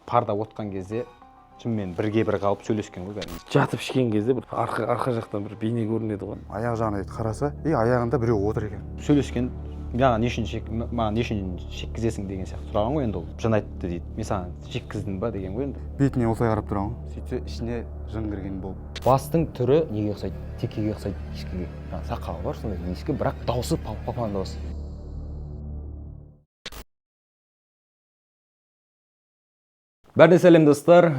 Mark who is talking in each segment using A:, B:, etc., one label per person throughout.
A: парда отқан кезде шынымен бірге бір қалып сөйлескен ғой кәдімгі.
B: Жатып ішкен кезде бір арқа жақтан бір бейне көрінеді ғой.
C: Аяқ жағына қараса, аяғында біреу отыр екен.
A: Сөйлескен, маған не үшін шеккізесің деген сияқты сұраған ғой енді ол. Жын айтты дейді. Мен саған шеккіздің ба деген ғой енді.
C: Бетіне осылай қарап тұрған ғой. Сөйтсе ішіне жын кірген болып.
D: Бастың түрі неге ұқсайды? Текеге ұқсайды, ешкіге. Сақалы бар сондай ешкі, бірақ дауысы папан дауысы. Бәріне сәлем достар,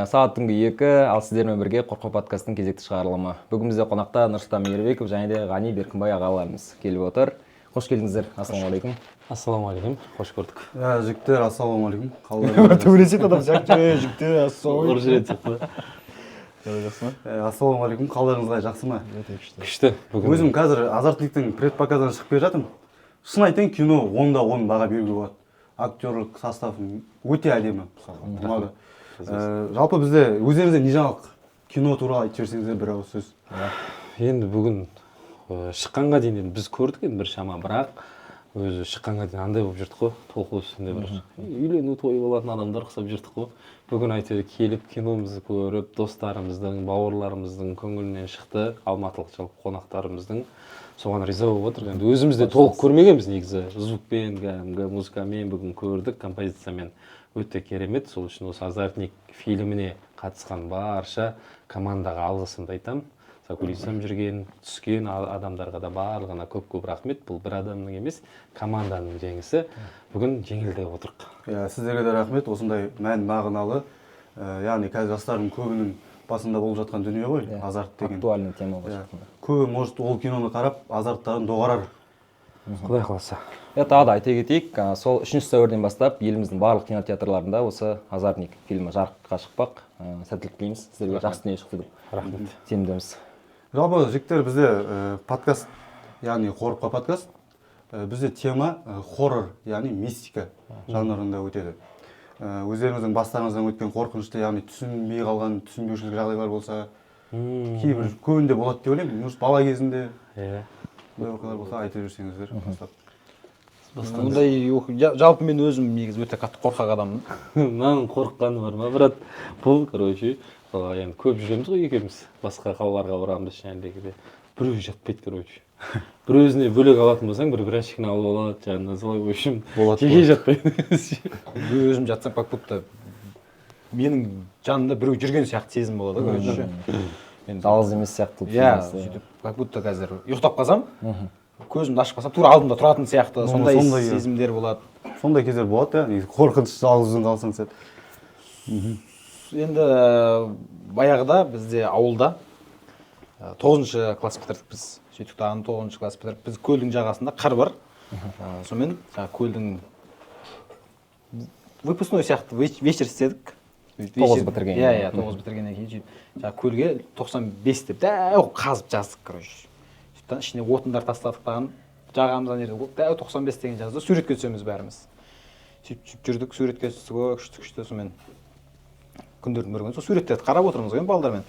D: сағат түнгі 2, ал сіздермен бірге Қорқау подкастының кезекті шығарылымы. Бүгін бізде қонақта Нұрсұлтан Мейірбеков және де Ғани Беркінбай ағаларымыз келіп отыр. Қош келдіңіздер. Ассалаумағалейкум.
B: Ассалаумағалейкум. Қош көрдік.
C: Жігіттер, ассалаумағалейкум.
A: Төбелеседі адам сияқты. Жігіттер,
B: ассалаумағалейкум.
C: Ассалаумағалейкум. Қалдарыңыз қалай, жақсы ма?
B: Күшті.
C: Өзім қазір азартликтің предпоказдан шығып келе жатырмын. Шын айтайын, кино 10-да 10 баға беруге болады. Актерлік состав өте әдемі. Жалпы бізде өздеріңізде не жаңалық кино туралы айтып жіберсеңіздер бір ауыз сөз.
B: Енді бүгін шыққанға дейін біз көрдік енді бір шама, бірақ өзі шыққанға дейін андай болып жүрдік қой, толқу үстінде бір үйлену тойы болатын адамдар ұқсап жүрдік қой. Бүгін әйтеуір келіп киномызды көріп, достарымыздың, бауырларымыздың көңілінен шықты, алматылық жалпы қонақтарымыздың. Соған риза болып отыр. Енді өзіміз де толық көрмегенбіз негізі. Звукпен, музыкамен бүгін көрдік, композициямен өте керемет. Сол үшін осы Азартник фильміне қатысқан барша командаға алғысымды айтамын. Закулисам жүрген, түскен адамдарға да барлығына көп рахмет. Бұл бір адамның емес, команданың жеңісі. Бүгін жеңілдеп отырық.
C: Сіздерге де рахмет. Осындай мән мағыналы, яғни қазір жастардың көбінің басында болып жатқан дүние ғой, азарт деген.
D: Актуальный тема болып жатқан.
C: Көбі, может, ол киноны қарап, азарттарын доғарар.
B: Құдай қаласа.
D: Тағы да айта кетейік, сол 3 сәуірден бастап еліміздің барлық кинотеатрларында осы Азартник фильмі жарыққа шықпақ. Сәттілік тілейміз, сіздерге жақсы дүние шықты деп.
B: Рахмет.
D: Сенімдеміз.
C: Жалпы жігіттер, бізде подкаст, яғни Қорқау подкаст, бізде тема хоррор, яғни мистика жанрында өтеді. Өздеріңіздің бастарыңыздан өткен қорқынышты, яғни түсінбей қалған, түсінбеушілік жағдайлар болса, кейбір көбінде болады деп ойлаймын. Бала кезінде оқиғалар болса айтып жүрсеңіздер.
A: Жалпы мен өзім негізі өте қатты қорқақ адаммын.
B: Маған қорыққаны бар ма, брат? Бұл, короче, енді көп жүреміз ғой екеуміз. Басқа қалаларға барамыз жәндегіде. Біреу жатпайды, короче. Бір өзіне бөлек алатын болсаң, бір графиканы алып алады, жаңағы солай өшім. Жеке жатпайды.
A: Өзім жатсам, как будто менің жанымда біреу жүрген сияқты сезім болады, короче.
D: Жалғыз емес сияқты.
A: Сөйтіп, как будто қазір ұйықтап қалсам, көзімді ашып қалсам, тура алдымда тұратын сияқты, сондай сезімдер болады.
C: Сондай кездер болады, қорқыныш жалғыз өзің қалсаң сәт.
A: Енді баяғыда бізде ауылда 9-шы класс бітірдік біз. Сөйтіп тағын 9-шы класс бітіріп, біз көлдің жағасында қыр бар. Сонымен көлдің выпускной сияқты вечер істедік.
D: 9 бітірген.
A: 9 бітіргеннен кейін көлге 95 деп дәу қазып жаздық, короче. Сөйтіп ішіне отындар тастадық тағын. Жағамыздан жерде дәу 95 деген жазды. Суретке түсеміз бәріміз. Сөйтіп жүрдік, суретке түстік, күшті сонымен күндердің бір күні сол суреттерді қарап отырмыз ғой балдармен.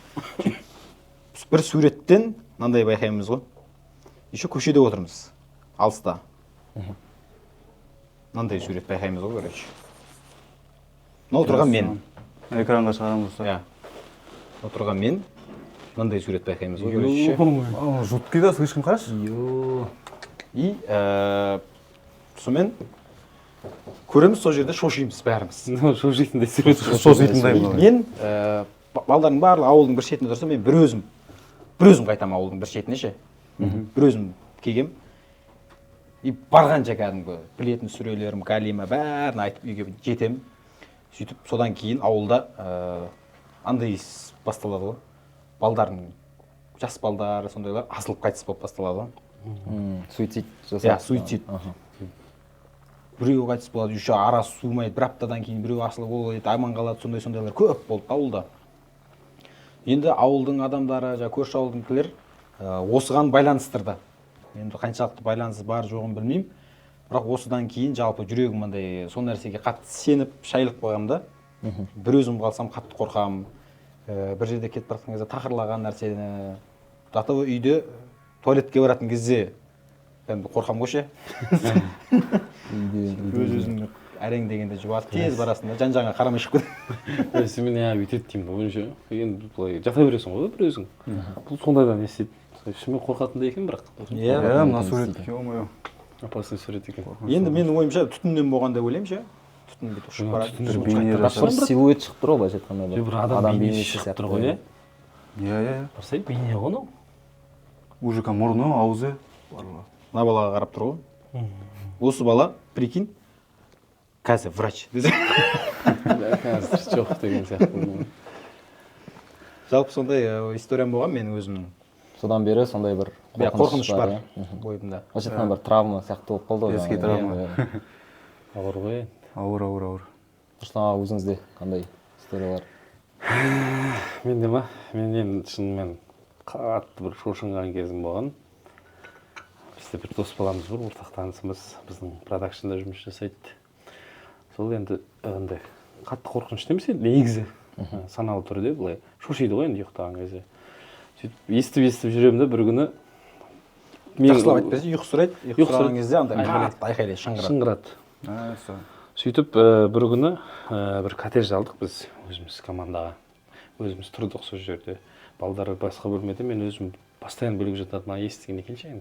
A: Бір суреттен мынандай байқаймыз ғой. Еще көшеде отырмыз, алыста. Мынандай сурет байқаймыз ғой, короче. Мынау тұрған мен.
C: Экранға шығарамыз.
A: Отырған мен, мынандай сурет байқаймыз ғой, короче.
C: Жуткий да, слышкім қараш?
A: И сонымен көреміз сол жерде шошимыз бәріміз.
B: Шошитындай сурет.
C: Шошитындай.
A: Мен балдардың барлығы ауылдың бір шетінде тұрса, мен бір өзім қайтам ауылдың бір шетіне ше. Бір өзім келгем. И барғанша кәдімгі білетін сүрелерім, калима бәрін айтып үйге жетем. Сөйтіп, содан кейін ауылда андай басталады ғой. Балдардың, жас балдары, сондайлар асылып қайтыс болып басталады ғой.
D: Суицид жасап.
A: Суицид. Біреу қайтыс болады, еще ара суымайды, бір аптадан кейін біреу асылып болады, аман қалады, сондайлар көп болды ауылда. Енді ауылдың адамдары, көрші ауылдыңкілер осыған байланыстырды. Енді қаншалықты байланысы бар жоғын білмеймін. Бірақ осыдан кейін жалпы жүрегім мындай сол нәрсеге қатты сеніп, шайлып қойғамда. Бір өзім қалсам қатты қорқам. Бір жерде кетіп бара жатқан кезде тақырлаған нәрсені. Атау үйде туалетке баратын кезде қорқам ғой ше. Өз-өзімді әрең дегенде жұбатып тез барасың да жан-жағыңа қарамай шығып кетесің.
B: Сен мен бүйтеді деймін ғой өзінше. Енді былай жата бересің ғой бір өзің. Бұл сондайдан не істейді? Шынымен қорқатындай екен бірақ.
A: Иә,
C: мына сурет ё-моё.
B: Опасный сурет екен.
A: енді менің ойымша түтіннен болған деп ойлаймын ше. Түтін бүйтіп ұшып барады.
C: Бір бейне
D: бір силуэт шығып тұр ғой былайша айтқанда.
B: Бір адам бейнесі шығып тұр ғой,
C: иә.
B: Барсай бейне ғой анау.
C: Мужика мұрны, аузы барлығы.
A: Мына балаға қарап тұр ғой. Осы бала, прикинь, қазір врач десе.
B: Қазір жоқ деген сияқты.
A: Жалпы сондай историям болған менің өзімнің.
D: Содан бері сондай бір
A: Қорқыныш бар бойымда.
D: Былайша айтқанда бір травма сияқты болып қалды ғой.
C: Ескі травма.
B: Ауыр ғой.
C: Ауыр.
D: Рустам аға өзіңізде қандай историялар?
B: Менде ма? Мен енді шынымен қатты бір шошынған кезім болған. Бізде бір дос баламыз бар, ортақ танысымыз, біздің продакшнда жұмыс жасайды. Сол енді андай қатты қорқынышты емес енді негізі саналы түрде былай шошиды ғой енді ұйықтаған кезде. Сөйтіп естіп жүремін да бір күні
A: Жақсылап айтпаса ұйқы сұрайды. ұйқы сұраған кезде андай айқайлайды, шыңғырады.
B: Сөйтіп бір күні бір коттедж алдық біз өзіміз командаға. Өзіміз тұрдық сол жерде. Балдар басқа бөлмеде, мен өзім постоянно бөлек жатады, маған естіген екен ше.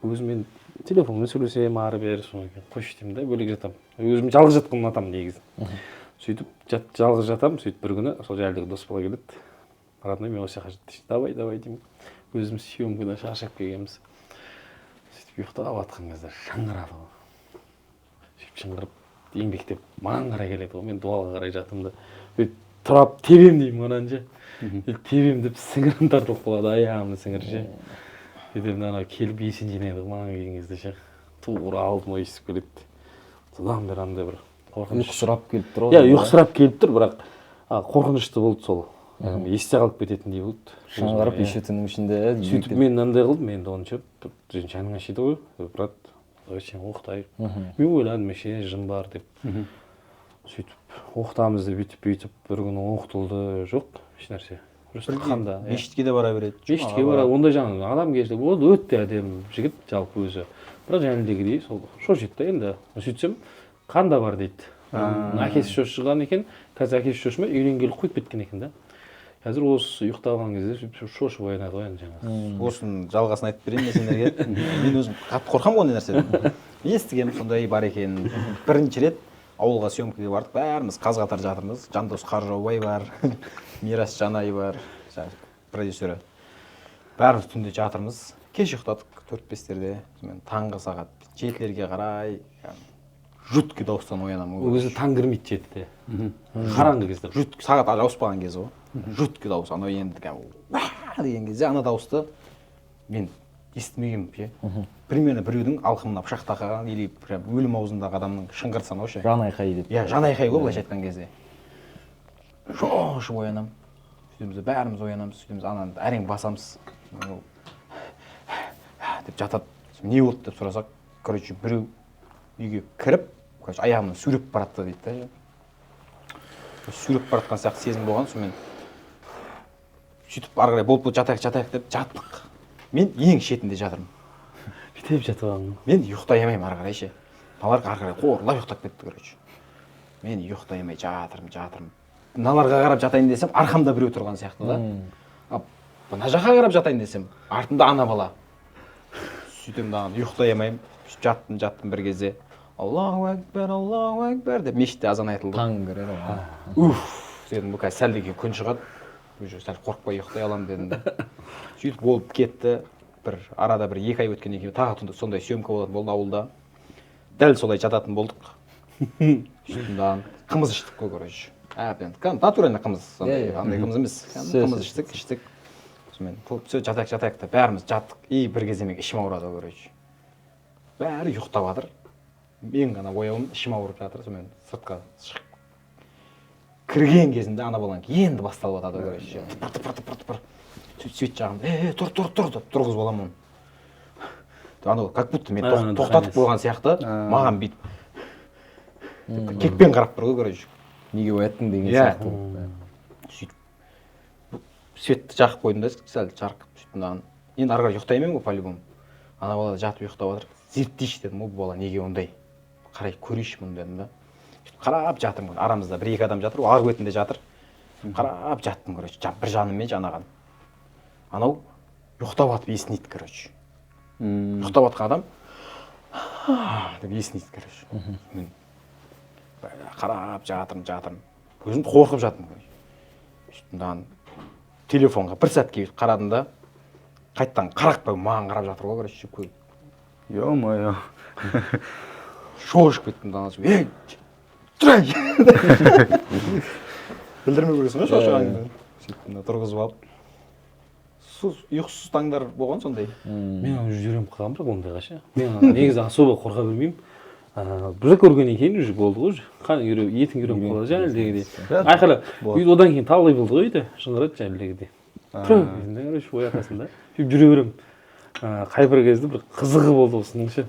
B: Өзіммен телефонмен сөйлесемін, ары бері соны қойшы деймін да, бөлек жатамын. Өзім жалғыз жатқанын ұнатамын негізі. Сөйтіп жалғыз жатамын, сөйтіп бір күні сол жайлығы дос бала келеді. Родной, мен осы жаққа жатты. Давай деймін. Өзіміз съемкадан шаршап келгенбіз. Сөйтіп ұйықтап жатқан кезде шыңғырады ғой. Сөйтіп шыңғырып еңбектеп маған қарай келеді ғой. Мен дуалға қарай жатырмын да. Тұрап тебем деймін онан же. Тебем деп сіңірім тартылып қалады, аяғымды сіңір ше. Сөйтіп анау келіп есін жинайды маған келген кезде ше. Тура алдыма есіп келеді. Содан бері андай бір қорқыныш.
D: Ұйқысырап келіп тұр ғой.
B: Иә, ұйқысырап келіп тұр, бірақ қорқынышты болды сол. Есте қалып кететіндей болды.
D: Шыңғырып еще түннің ішінде.
B: Сөйтіп мен андай қылдым, енді оны ше, жаның ашиды ғой, брат, сен оқытайық. Мен ойладым, ше, жын бар деп. Сөйтіп оқытамыз деп бүйтіп бір күні оқытылды, жоқ ешнәрсе. Просто қанда.
A: Мешітке де бара береді.
B: Мешітке бара, ондай жаңағы адамгершілік болды, өте әдемі жігіт жалпы өзі. Бірақ жәніндегідей сол шошиды да енді. Сөйтсем қанда бар дейді. Әкесі шошыған екен, қазір әкесі шошымай үйленгелі қойып кеткен екен да. Қазір осы ұйықтаған кезде шошып оянады ғой енді жаңағы.
A: Осының жалғасын айтып берейін мен сендерге. Мен өзім қатты қорқамын ондай нәрседен. Естігем сондай бар екен. Бірінші рет ауылға съемкаға бардық, бәріміз қаз қатар жатырмыз. Жандос Қаржаубай бар, Мирас Жанай бар, продюсері. Бәріміз түнде жатырмыз. Кеш ұйықтадық 4-5-терде. Таңғы сағат 7-лерге қарай жуткі дауыстан оянамын.
B: Ол кезде таң кірмейді жетіде. Қараңғы кезде.
A: Жуткі сағат ауыспаған кез ғой. Жуткі дауыс. Анау енді деген кезде ана дауысты мен естімегенмін ше. Примерно біреудің алқымына пышақ тақаған или прям өлім аузындағы адамның шыңғырсаны ғой ше.
D: Жан айқай деп.
A: Иә, жан айқай ғой былайша айтқан кезде. Шошып оянамын. Сөйтеміз бәріміз оянамыз, сөйтеміз ананы әрең басамыз. Деп жатады. Не болды деп сұрасақ, короче, біреу үйге кіріп, короче, аяғымнан сүйреп баратты дейді да. Сүйреп баратқан сияқты сезім болған, сонымен сөйтіп ары қарай болып жатайық деп жаттық. Мен ең шетінде жатырмын.
B: Бүйтіп жатып алған.
A: Мен ұйықтай алмаймын ары қарай ше. Мыналар ары қарай қорлап ұйықтап кетті, короче. Мен ұйықтай алмай жатырмын. Мыналарға қарап жатайын десем, арқамда біреу тұрған сияқты да. Мына жаққа қарап жатайын десем, артымда ана бала. Сөйтем даған ұйықтай алмаймын. Жаттым бір кезде. Аллаху акбар деп мешітте азан айтылды.
D: Таң кіреді ғой.
A: Дедім, бұл қазір сәлдеген күн шығады. Уже сәл қорықпай ұйықтай аламын дедім да. Сөйтіп болып кетті. Арада бір 2 ай өткеннен кейін тағы сондай съемка болды ауылда. Дәл солай жататын болдық. Сөйтіп қымыз іштік қой, короче. Натуральный қымыз, андай қымыз емес. Қымыз іштік. Сонымен все жатайық та бәріміз жаттық. И бір кезде мен ішім ауырады, короче. Бәрі ұйықтап жатыр. Мен ғана ояуым, ішім ауырып жатыр. Сонымен сыртқа шығып кірген кезінде ана балаң енді басталып жатады, короче. Тыпыр. Сөйт жағымда, тұр деп тұрғызып аламын оны. Анау как будто мен тоқтатып қойған сияқты, маған бүйтіп кекпен қарап тұр ғой, короче.
D: Неге ояттың деген сияқты.
A: Сөйтіп светті жақып қойдым да, сәл жарқып сөйтіп. Енді ары қарай ұйықтай алмаймын ғой по-любому. Ана бала жатып ұйықтап жатыр. Зерттейші дедім, бұл бала неге ондай? Қарай көрейші мұны дедім да. қарап жатырмын, арамызда бір екі адам жатыр, ол арғы бетінде жатыр. Қарап жаттым, короче, бір жаныммен жанаған. Анау ұйықтап атып есінейді, короче. Ұйықтап атқан адам деп есінейді, короче. Мен қарап жатырмын. Өзім қорқып жаттым. Мынаған телефонға бір сәтке қарадым да, қайттан қарақпай маған қарап жатыр ғой, короче, көй.
C: Ё-моё.
A: Шоқ ұшып кеттім да, ей, тұрай! Білдірмей көресің ғой шошығаныңды. Сөйттім да, тұрғызып алып. Ұйқысыз таңдар болған сондай.
B: Мен уже жүрем қалған бірақ ондайға ше. Мен негізі особо қорқа бермеймін. Бір көргеннен кейін уже болды ғой. Қан етің үйреніп қалады жаңағыдегідей. Айқара одан кейін талай болды ғой үйде. Шыңғырады жаңағыдегідей. Тұр, короче, оятасың да. Сөйтіп жүре беремін. Қай бір кезде бір қызығы болды осының ше.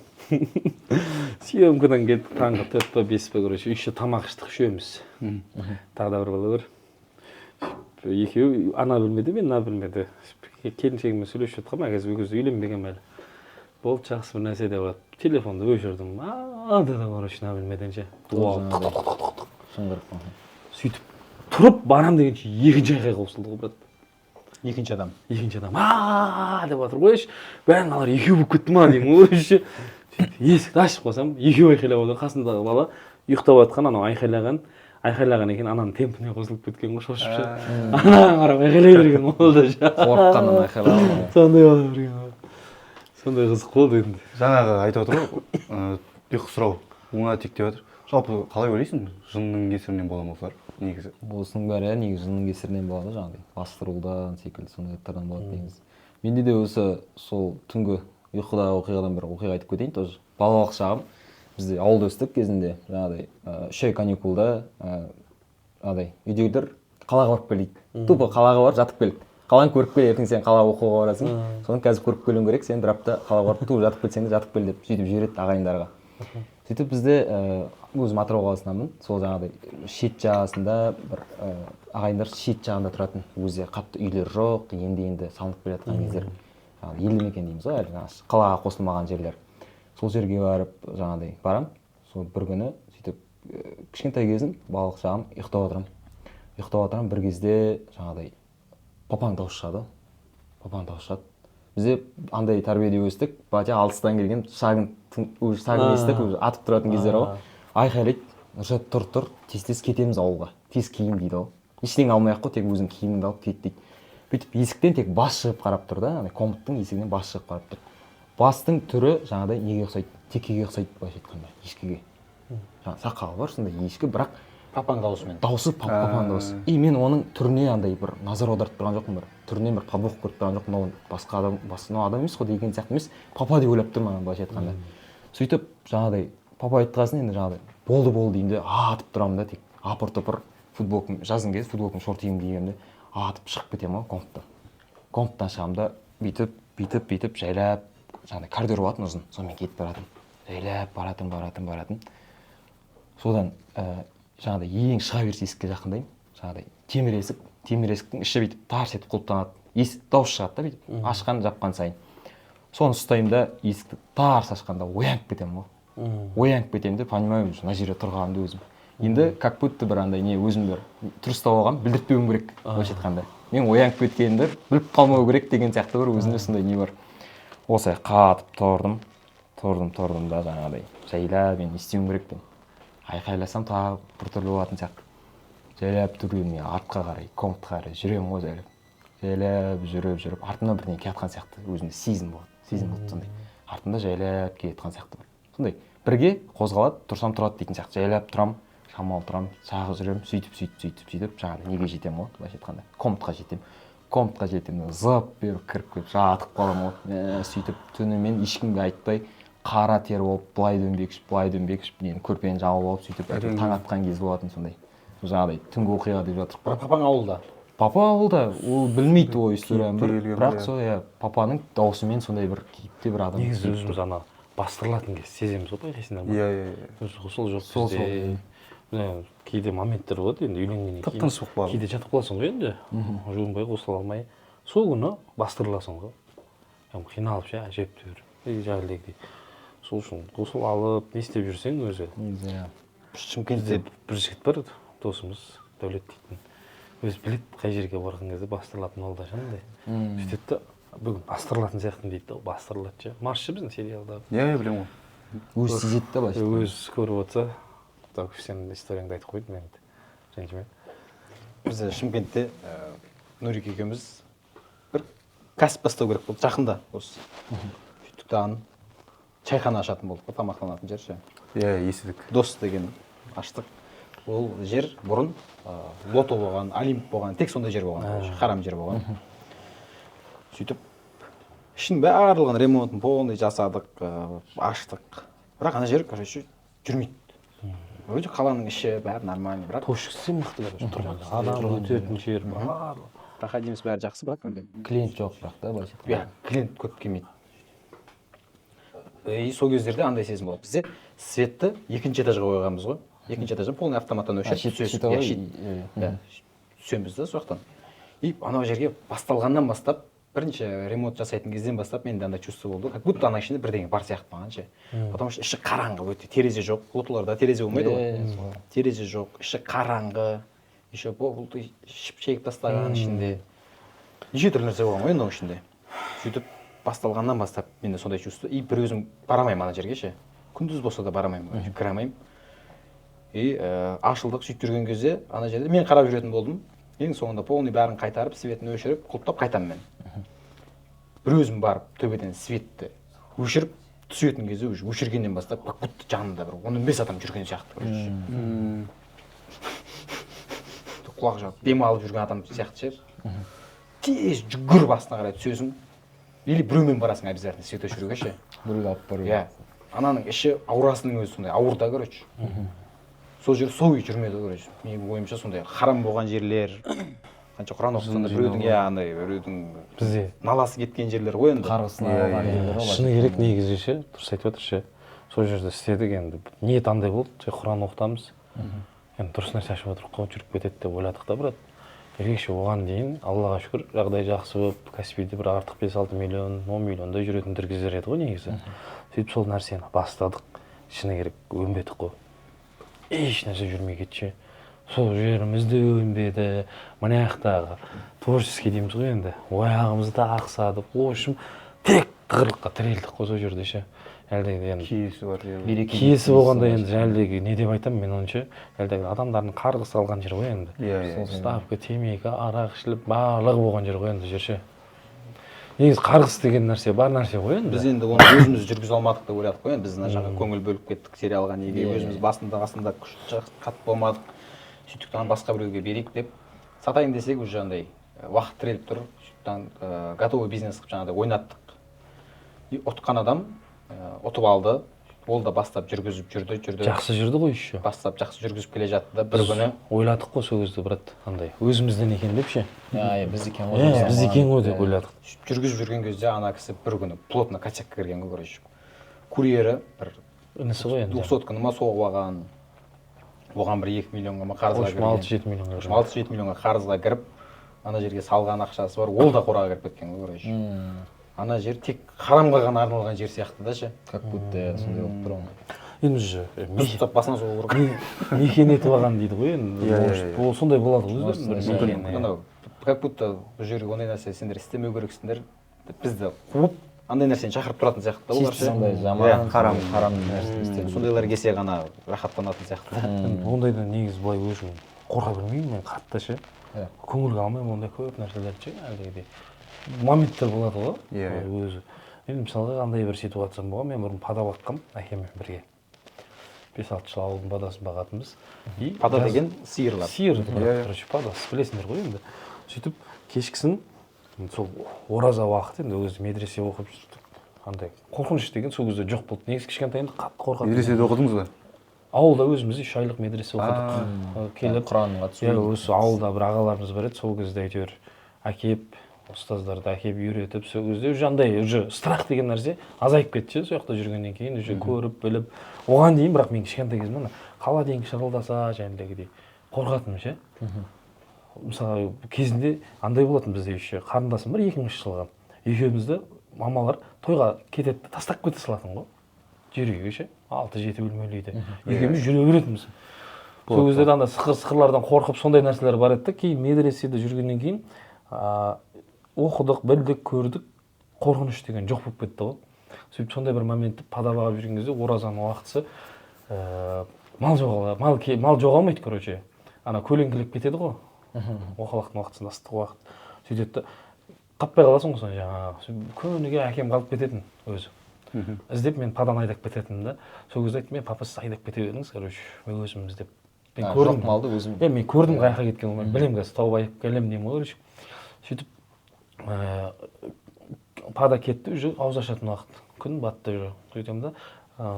B: Съемкадан келдік таңғы 4 па 5 па, короче, үйше тамақ іштік үшеуміз. Тағы да бір бала бар. Екеуі ана бөлмеде, мен мына бөлмеде. Келіншегіммен сөйлесіп жатқанмын, қазір ол кезде үйленбеген әлі. Болды, жақсы бір нәрсе деп алып, телефонды өшірдім. Деді короче, мына бөлмеден ше.
D: Шыңғырып.
B: Сөйтіп тұрып барам дегенше екінші айқай қосылды ғой, брат.
A: Екінші адам.
B: Деп жатыр ғой, бәрін алар екеу болып кетті ма деймін ғой ше. Есікті ашып қойсам, екеу айқайлап отыр, қасындағы бала ұйықтап жатқан, анау айқайлаған екен, ананың темпіне қосылып кеткен ғой, шошып ше. Анаға қарап айқайлай берген болды ше.
D: Қорыққаннан айқайлап.
B: Сондай бола берген ғой. Сондай қызық болды енді.
C: Жаңағы айтып отыр ғой, ұйқы сұрау лунатик деп жатыр. Жалпы қалай ойлайсың, жынның кесірінен бола ма осылар негізі?
D: Осының бәрі негізі жынның кесірінен болады, жаңағыдай бастырудан секілді сондайлардан болады дейміз. Менде де осы сол түнгі ұйқыдағы оқиғадан бір оқиға айтып кетейін тоже. Балалық шағым, бізде ауылда өстік кезінде, жаңағыдай 3 ай каникулда жаңағыдай үйдегілер қалаға барып кел дейді. Тупо қалаға барып жатып кел. Қаланы көріп кел, ертең сен қалаға оқуға барасың. Соны қазір көріп келуің керек, сен бір апта қалаға барып туып жатып келсең де жатып кел деп сөйтіп жібереді ағайындарға. Сөйтіп бізде өзім Атырау қаласынанмын. Сол жаңағыдай шет жағасында бір ағайындар шет жағында тұратын. Өзі қатты үйлер жоқ, енді салынып келе жатқан кездер. Елді мекен дейміз ғой, әлі қалаға қосылмаған жерлер. Сол жерге барып жаңағыдай барам. Сол бір күні сөйтіп кішкентай кезім, балалық шағым ұйықтап отырамын. Бір кезде жаңағыдай папаң дауыс шығады. Бізде андай тәрбиеде өстік, батя алыстан келген шагын естіп атып тұратын кездер ғой. Айқайлайды, Нұршат тұр, тез кетеміз ауылға. Тез киін дейді ғой. Ештеңе алмай-ақ қой, тек өзің киіміңді алып кет дейді. Бүйтіп есіктен тек бас шығып қарап тұр да, комнаттың есігінен бас шығып қарап тұр. Бастың түрі жаңағыдай неге ұқсайды? Текеге ұқсайды, былайша айтқанда, ешкіге. Сақалы бар сондай ешкі, бірақ
A: Папаң даусымен.
D: Дауысы папаң дауысы. И мен оның түріне андай бір назар аударып тұрған жоқпын, бір түрінен бір подвох көріп тұрған жоқпын. Ол басқа адам емес қой деген сияқты емес, папа деп ойлап тұрмын былайша айтқанда. Сөйтіп жаңағыдай папа айтқасын енді жаңағыдай болды деймін де атып тұрамын да, тек апыр-топыр футболкам, жаздың кезде футболкам шорт киім кигемін де атып шығып кетемін ғой комнаттан шығамын да бүйтіп жайлап жаңағыдай коридор болатын ұзын, сонымен кетіп баратырмын. Жайлап баратырмын. Содан жаңағыдай ең шыға берсе есікке жақындаймын. Жаңағыдай темір есіктің іші бүйтіп тарс етіп құлыптанады. Дауыс шығады да бүйтіп, ашқан жапқан сайын. Соны ұстаймын да есікті тарс ашқанда оянып кетемін де, понимаю, мына жерде тұрғанымды өзім. Енді как будто бір андай не өзім бір тұрыстап алғам, білдіртпеуім керек былайша айтқанда. Мен оянып кеткенімді біліп қалмау керек деген сияқты бір өзімде сондай не бар. Осылай қатып тұрдым да жаңағыдай жайлап мен не істеуім керекпін. Айқайласам тағы біртүрлі болатын сияқты. Жайлап түрлі мен артқа қарай, комнатқа қарай жүремін ғой жайлап. Жайлап жүріп, артымнан бірдеңе келатқан сияқты өзімде сезім болды сондай. Артымда жайлап келатқан сияқты бір. Сондай бірге қозғалады, тұрсам тұрады дейтін сияқты. Жайлап тұрам, шамал тұрам, сағы жүремін, сөйтіп жаңағыдай неге жетемін ғой, былайша айтқанда. Комнатқа жетемін, зып беріп кіріп келіп жатып қаламын ғой. Сөйтіп түнімен ешкімге айтпай қара тер болып, былай дөңбекшіп, нені көрпені жауып алып, сөйтіп таң атқан кез болатын сондай. Жаңағыдай түнгі оқиға деп жатыр.
A: Бірақ папаң ауылда.
D: Папа ауылда, ол білмейді ол историяны, бірақ сол папаның даусымен сондай бір кейіпте бір адам.
B: Негізі өзіміз ана бастырылатын кез сеземіз ғой, байқайсыңдар ма?
C: Иә.
B: Сол жоқ бізде. Кейде моменттер болады енді үйленгеннен кейін.
C: Тып-тыныш болып қалады.
B: Кейде жатып қаласың ғой енді. Жуынбай қосыла алмай. Сол күні бастырыласың ғой. Қиналып ше, әжептәуір. Жаңағыдегідей. Сол үшін қосыл алып, не істеп жүрсең өзі.
A: Шымкентте
B: бір жігіт бар досымыз Дәулет дейтін. Өзі білет қай жерге барған кезде бастырылатын ол да жаңағыдай. Сөйтеді да бүгін бастырылатын сияқты дейді да, бастырылады ше. Марш біздің сериалда.
C: Иә, білемін ғой.
D: Өзі сезеді да былайша.
B: Өзі көріп отырса, так сен историяңды айтып қойдың енді. Ренжіме.
A: бізде Шымкентте Нұрик екеуміз бір кәсіп бастау керек болды жақында осы. Сөйттік дағы чайхана ашатын болдық, тамақтанатын жер ше.
C: Иә, естідік.
A: Дос деген аштық. Ол жер бұрын лото болған, олимп болған, тек сондай жер болған, харам жер болған. Сөйтіп ішін барлығын ремонтын полный жасадық, аштық. Бірақ ана жер, короче, жүрмейді. Вроде қаланың іші бәрі нормальный, бірақ
B: Тошкісі мықты, короче, адам өтетін жер бар.
A: проходимость бәрі жақсы, бірақ
D: Клиент жоқ бірақ та былайша.
A: иә, клиент көп келмейді. И сол кездерде андай сезім болды. Бізде светті екінші этажға қойғанбыз ғой. Екінші этаждан полный автоматтан өшіріп түсеміз да сол жақтан. И анау жерге басталғаннан бастап, бірінші ремонт жасайтын кезден бастап менде андай чувство болды, как будто ана ішінде бірдеңе бар сияқты маған ше. Потому что іші қараңғы өте, терезе жоқ. Лотоларда терезе болмайды ғой. Терезе жоқ, іші қараңғы. Еще бұлты шегіп тастаған ішінде. Неше түрлі нәрсе болған ғой енді оның ішінде. Сөйтіп басталғаннан бастап менде сондай чувство. И бір өзім барамаймын ана жерге ше. Күндіз болса да барамаймын, кіре алмаймын. И ашылдық сөйтіп жүрген кезде ана жерде мен қарап жүретін болдым. Ең соңында полный бәрін қайтарып, светін өшіріп, құлыптап қайтамын мен. Бір өзім барып төбеден светті өшіріп, түсетін кезде уже өшіргеннен бастап, как будто жанында бір 15 адам жүрген сияқты. Құлақ жауып, дем алып жүрген адам сияқты ше. Тез жүгір басына қарай түсесің. Или біреумен барасың обязательно свет өшіруге ше.
D: Біреуді алып бару.
A: Иә. Ананың іші аурасының өзі сондай ауыр да, короче. Сол жер сол үй жүрмеді, короче. Менің ойымша сондай харам болған жерлер, қанша Құран оқысаң да біреудің андай біреудің
B: Бізде
A: наласы кеткен жерлер ғой енді.
D: Қарғысына алған жерлер ғой.
B: шыны керек негізі ше, дұрыс айтып отыр ше. Сол жерде істедік енді. Ниет андай болды, Құран оқытамыз. Енді дұрыс нәрсе ашып отырық қой, жүріп кетеді деп ойладық та, брат. Ерекше оған дейін, Аллаға шүкір, жағдай жақсы болып, Каспийде бір артық 5-6 миллион, 10 миллиондай жүретіндер кездер еді ғой негізі. Сөйтіп сол нәрсені бастадық. Шыны керек, өнбедік қой. Еш нәрсе жүрмей кетші. Сол жерімізді өнбеді. Мына аяқтағы творческий дейміз ғой енді. Аяғымызды ақсадық. В общем, тек тығырлыққа тірелдік қой сол жерде ше. Әлдегі енді
C: Киесі бар.
B: киесі болғанда енді әлдегі не деп айтамын мен онша, әлдегі адамдардың қарғысы алған жер ғой енді.
C: Иә.
B: Ставка, темекі, арақ ішіліп, барлығы болған жер ғой енді жерше. Негізі қарғыс деген нәрсе бар нәрсе ғой енді.
A: Біз енді оны өзіміз жүргізе алмадық деп ойладық қой енді. Біз мына жаққа көңіл бөліп кеттік сериалға неге, өзіміз басында күш қатып болмадық. Сөйтіп басқа біреуге берейік деп сатайын десек уже андай уақыт тіреліп тұр. Сөйтіп готовый бизнес қылып жаңағыдай ойнаттық. И ұтқан адам ұтып алды. Ол да бастап жүргізіп жүрді.
B: Жақсы жүрді ғой еще.
A: Бастап жақсы жүргізіп келе жатты да бір күні
B: ойладық қой сол кезде, брат, андай өзімізден екен деп ше.
D: Біз екен ғой.
B: Біз екен ғой деп ойладық.
A: жүргізіп жүрген кезде ана кісі бір күні плотно косякқа кірген ғой, короче. Курьері бір
B: Інісі ғой енді.
A: 200-каны ма соғып алған. Оған бір 2 миллионға ма қарызға кірген.
B: 6-7 миллионға.
A: 6-7 миллионға қарызға кіріп, ана жерге салған ақшасы бар, ол да қораға кіріп кеткен ғой, короче. Ана жер тек харамға ғана арналған жер сияқты да ше.
D: Как будто сондай болып тұр ғой.
B: Енді же
A: Ұстап басына соғу керек.
B: мекен етіп алған дейді ғой енді. Ол сондай болады ғой өздері.
A: Как будто бұл жерге ондай нәрсе сендер істемеу керексіңдер. Бізді қуып, андай нәрсені шақырып тұратын сияқты да олар ше.
D: Сондай жаман, харам нәрсе істейді.
A: Сондайлар келсе ғана рахаттанатын сияқты.
B: Ондайдан негізі былай өзім қорқа білмеймін мен қатты ше. Көңілге алмаймын ондай көп нәрселерді ше. Әлгідей моменттер болады ғой. Өзі. Енді мысалға қандай бір ситуациям болған, мен бұрын пада баққам әкеммен бірге. 5-6 жыл ауылдың падасын бағатынбыз.
A: Пада деген сиырлар.
B: Сиыр, короче, падасы, білесіңдер ғой енді. Сөйтіп кешкісін сол ораза уақыт енді өзі медресе оқып жүрдік. Андай қорқыныш деген сол кезде жоқ болды. Негізі кішкентайында қатты қорқатын.
C: Медреседе оқыдыңыз ба?
B: Ауылда өзіміз 3 айлық медресе оқыдық. Келіп
D: Құранға түсу.
B: осы ауылда бір ағаларымыз бар еді, сол кезде әйтеуір әкеп, ұстаздарды әкеп үйретіп, сол кезде уже андай уже страх деген нәрсе азайып кетті сол жақта жүргеннен кейін уже көріп, біліп. Оған дейін бірақ мен кішкентай кезімде қала дейін шырылдаса жәндегідей қорқатынмын ше. Мысалы кезінде андай болатын бізде еще қарындасым бар 2000 жылғы. Екеумізді мамалар тойға кетеді, тастап кете салатын ғой. Жер үйге ше. 6-7 бөлмелі үйде. Екеуміз жүре беретінбіз. Сол кезде анда сықырлардан қорқып сондай нәрселер бар еді да. Кейін медреседе жүргеннен кейін оқыдық, білдік, көрдік, қорқыныш деген жоқ болып кетті ғой. Сөйтіп сондай бір моментті падабаға жүрген кезде оразаның уақытысы мал жоғалмайды, короче. Ана көлеңкелеп кетеді ғой. Оқалақтың уақытысында ыстық уақыт. Сөйтеді да таппай қаласың ғой соны жаңағы. Көніге әкем қалып кететін өзі. Іздеп мен паданы айдап кететінмін да. Сол кезде айттым, мен папа сіз айдап кете беріңіз, короче, мен өзім іздеп. Мен көрдім
D: малды өзім.
B: Мен көрдім қай жаққа кеткенін, мен білемін қазір тауып айдап келемін деймін ғой, короче. Сөйтіп пада кетті, уже ауыз ашатын уақыт. Күн батты уже. Сөйтем да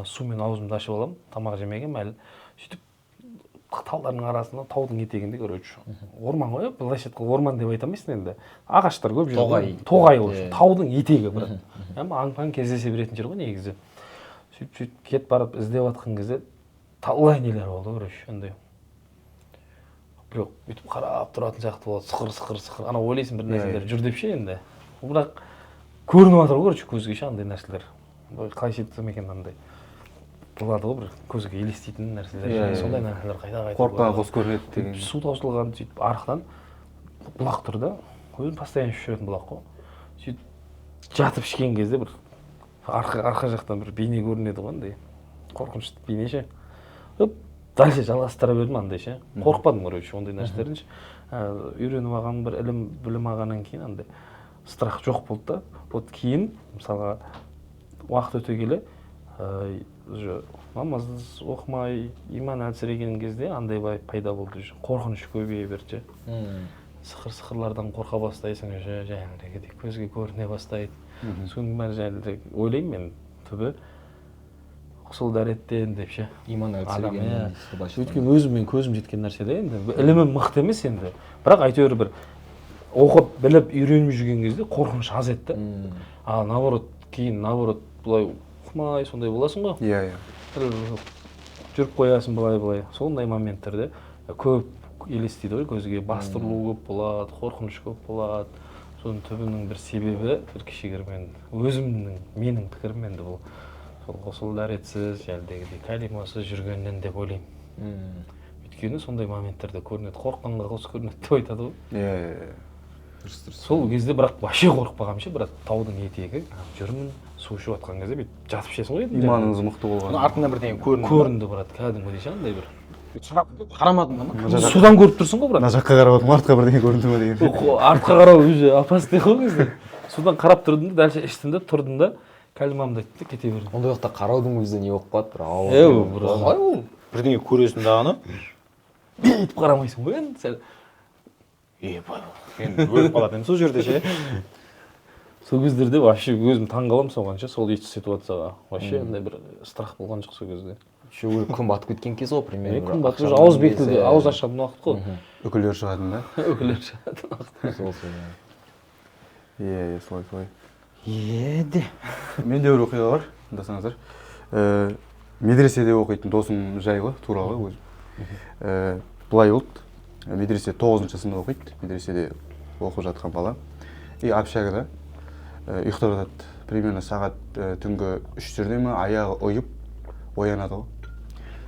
B: сумен аузымды ашып аламын, тамақ жемегенмін әлі. Сөйтіп талдардың арасында, таудың етегінде, короче, орман ғой, былайша айтқанда орман деп айта алмайсың енді. Ағаштар көп жүреді. Тоғай ол. Таудың етегі бір. Аң-паң кездесе беретін жер ғой негізі. Сөйтіп кетіп барып іздеп жатқан кезде талай нелер болды, короче, андай. Біреу бүйтіп қарап тұратын сияқты болады, сықыр. Ана ойлайсың бір нәрселер жүр деп ше енді. Бірақ көрініп жатыр ғой, короче, көзге ше андай нәрселер. Қалай айтсам екен андай. Болады ғой бір көзге елестейтін нәрселер. Сондай нәрселер қайта
C: қорыққан қос көрінеді деген.
B: Су таусылған сөйтіп арықтан бұлақ тұр да. Өзім постоянно ішіп жүретін бұлақ қой. Сөйтіп жатып ішкен кезде бір арқа жақтан бір бейне көрінеді ғой андай. Қорқынышты бейне ше. Дальше жалғастыра бердім андай ше. Қорықпадым, короче, ондай нәрселерден ше. Үйреніп алған бір білім алғаннан кейін андай страх жоқ болды да. Вот кейін мысалға уақыт өте келе уже намаз оқымай, иман әлсіреген кезде андай пайда болды. Қорқыныш көбейе берді. Сықырлардан қорқа бастайсың, жаңағыдай көзге көріне бастайды. Соның бәрі жаңағыдай ойлаймын мен түбі сол дәреттен деп ше.
D: Иман әлсіреген.
B: Өйткені өзім мен көзім жеткен нәрсе де енді. Ілімім мықты емес енді. Бірақ әйтеуір бір оқып, біліп, үйреніп жүрген кезде қорқыныш аз еді. Ал наоборот, кейін наоборот былай оқымай сондай боласың ғой.
C: Иә.
B: Жүріп қоясың былай. Сондай моменттерде көп елестейді ғой көзге. Бастырылу көп болады, қорқыныш көп болады. Соның түбінің бір себебі бір кішігірім менің пікірім енді бұл. Сол дәретсіз, жәлдегідей кәлимасыз жүргеннен деп ойлаймын. Өйткені сондай моменттерде көрінеді. Қорыққанға қос көрінеді деп айтады ғой.
C: Иә.
B: Сол кезде бірақ вообще қорықпағам ше, бірақ таудың етегі жүрмін, су ішіп жатқан кезде бүйтіп жатып ішесің ғой.
C: Иманыңыз мықты болған.
A: Артыңда бірдеңе
B: көрінді брат, кәдімгідей ше андай бір.
A: Қарамадың ба ма?
B: Судан көріп тұрсың ғой брат.
C: Мына жаққа қарап отырмын, артқа бірдеңе көрінді ме деген.
B: Артқа қарау уже опасный ғой кезде. Судан қарап тұрдым да, дальше іштім да, тұрдым да, кәлимамды айттым да, кете бердім.
D: Ондай уақытта қараудың өзі не болып қалады бір
A: Қалай ол? Бірдеңе көресің дағыны.
B: Бүйтіп қарамайсың ғой енді сәл.
A: Енді өліп қалады сол жерде ше.
B: Сол кездерде вообще өзім таң қаламын соған ше, сол ситуацияға. Вообще андай бір страх болған жоқ сол кезде.
D: Еще күн батып кеткен кез ғой примерно.
B: Күн батып ауыз бекітілді, ауыз ашатын уақыт қой.
C: Үкілер шығатын да?
B: Үкілер шығатын уақыт.
C: Иә, солай.
A: Еді.
C: Менде бір оқиға бар, тыңдасаңыздар. Медреседе оқитын досым жайлы, туралы өзім. Былай болды. Медресе 9-шы сынып оқиды. Медреседе оқып жатқан бала. Общагада ұйықтап жатады. Примерно сағат түнгі 3-терде ме аяғы ұйып оянады ғой.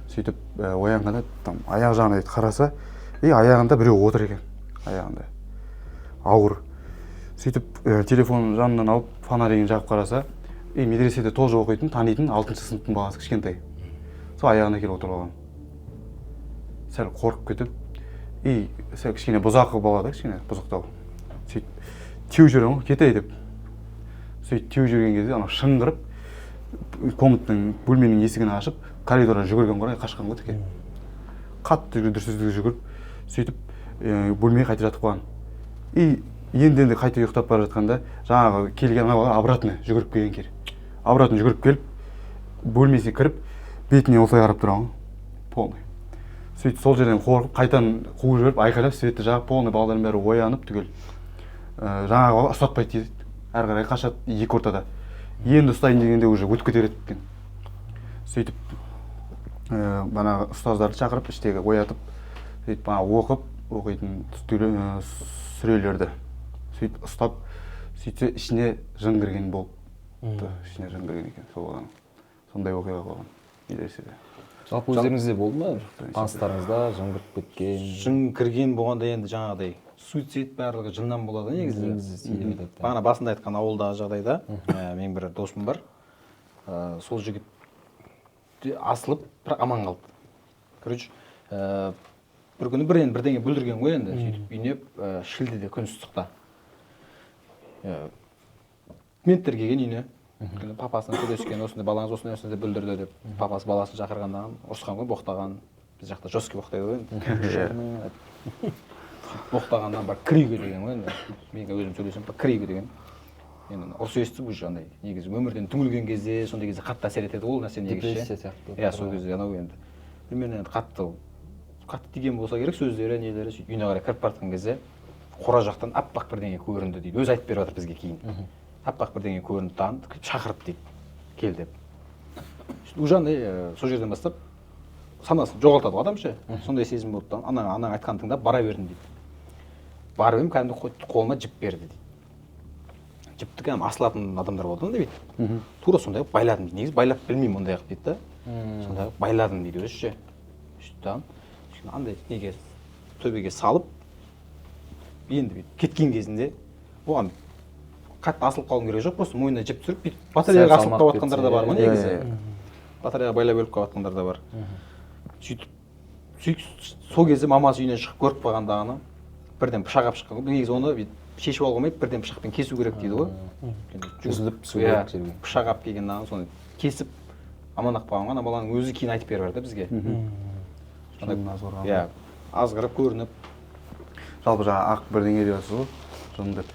C: Сөйтіп оянғанда аяқ жағына қараса, аяғында біреу отыр екен. Аяғында ауыр. Сөйтіп телефон жанынан алып фонаригін жағып қараса, медреседе тоже оқитын, танитын 6-шы сыныптың баласы кішкентай. Сол аяғына келіп отырып алған. Сәл қорқып кетіп, сәл кішкене бұзақы болады, кішкене бұзықтау. Сөйтіп теуіп жүрген ғой, кетей деп. Сөйтіп теуіп жүрген кезде ана шыңғырып, комнаттың бөлменің есігін ашып, коридорға жүгірген ғой, қашқан ғой теке. Қатты дүрсіздігі жүгіріп, сөйтіп бөлмеге қайта жатып қалған. Енді қайта ұйықтап бара жатқанда, жаңағы келген ана обратно жүгіріп келген кер. Обратно жүгіріп келіп, бөлмесіне кіріп, бетіне осылай қарап тұрған ғой, полный. Сөйтіп сол жерден қорқып, қайтан қуып жіберіп, айқайлап, светті жағып, полный балдардың бәрі оянып түгел. Жаңағы бала ұстатпайды дейді. Әрі қарай қашады, екі ортада. Енді ұстайын дегенде уже өтіп кетер еді екен. Сөйтіп бағанағы ұстаздарды шақырып, іштегі оятып, сөйтіп оқып, оқитын сүрелерді сөйтіп ұстап, сөйтсе ішіне жын кірген болды. Ішіне жын кірген екен сол баланың. Сондай оқиға болған. билесиз.
D: Жалпы өздеріңізде болды ма? Таныстарыңызда жын кіріп кеткен.
A: Жын кірген болғанда енді жаңағыдай суицид барлығы жыннан болады негізі. Бағана басында айтқан ауылдағы жағдайда менің бір досым бар. Сол жігіт асылып бірақ аман қалды. Короче, бір күні бірдеңе бүлдірген ғой енді. Сөйтіп үйіне шілдеде күн ыстықта. Менттер келген үйіне. Папасының сөйлескен, осындай балаңыз осындай бүлдірді деп. Папасы баласын шақырғанда ұрысқан ғой, боқтаған. Біз жақта жестко боқтайды ғой. Боқтағаннан бар кригы деген ғой енді. Мен өзім сөйлесем, кригы деген. Енді ұрыс естіп уже андай негізі өмірден түңілген кезде, сондай кезде қатты әсер етеді ол нәрсе негізі.
D: Депрессия сияқты.
A: Иә, сол кезде анау енді. Білмеймін енді қатты тиген болса керек сөздері, нелері сөйтіп үйіне қарай кіріп бара жатқан кезде қора жақтан аппақ бірдеңе көрінді дейді. Өзі айтып беріп жатыр бізге кейін. Аппақ бірдеңе көрінді тағын шақырды дейді. Кел деп. Уже андай сол жерден бастап санасын жоғалтады ғой адам ше. Сондай сезім болды да. Анаң айтқанын тыңдап бара бердім дейді. Барып едім, кәдімгі қолыма жіп берді дейді. Жіпті кәдімгі асылатын адамдар болды да дейді. Тура сондай қылып байладым дейді. Негізі байлап білмеймін ондай қылып дейді да. Сондай қылып байладым дейді өзі ше. Сөйтіп андай неге төбеге салып енді кеткен кезінде оған қатты асылып қалуым керек жоқ, просто мойнына жіп түсіріп бүйтіп батареяға асылып қалып жатқандар да бар ма негізі. Батареяға байлап өліп қалып жатқандар да бар. Сөйтіп сол кезде мамасы үйінен шығып көріп қалғандағыны бірден пышақ алып шыққан. Негізі оны шешіп алуға болмайды, бірден пышақпен кесу керек дейді ғой.
D: Үзіліп түсу керек жерге.
A: Пышақ алып келгеннен соны кесіп аман алып қалған. Ана баланың өзі кейін айтып беріп жатыр бізге. Иә, азғырып көрініп.
C: Жалпы жаңа ақ бірдеңе deyapsiz ғой. Жын деп.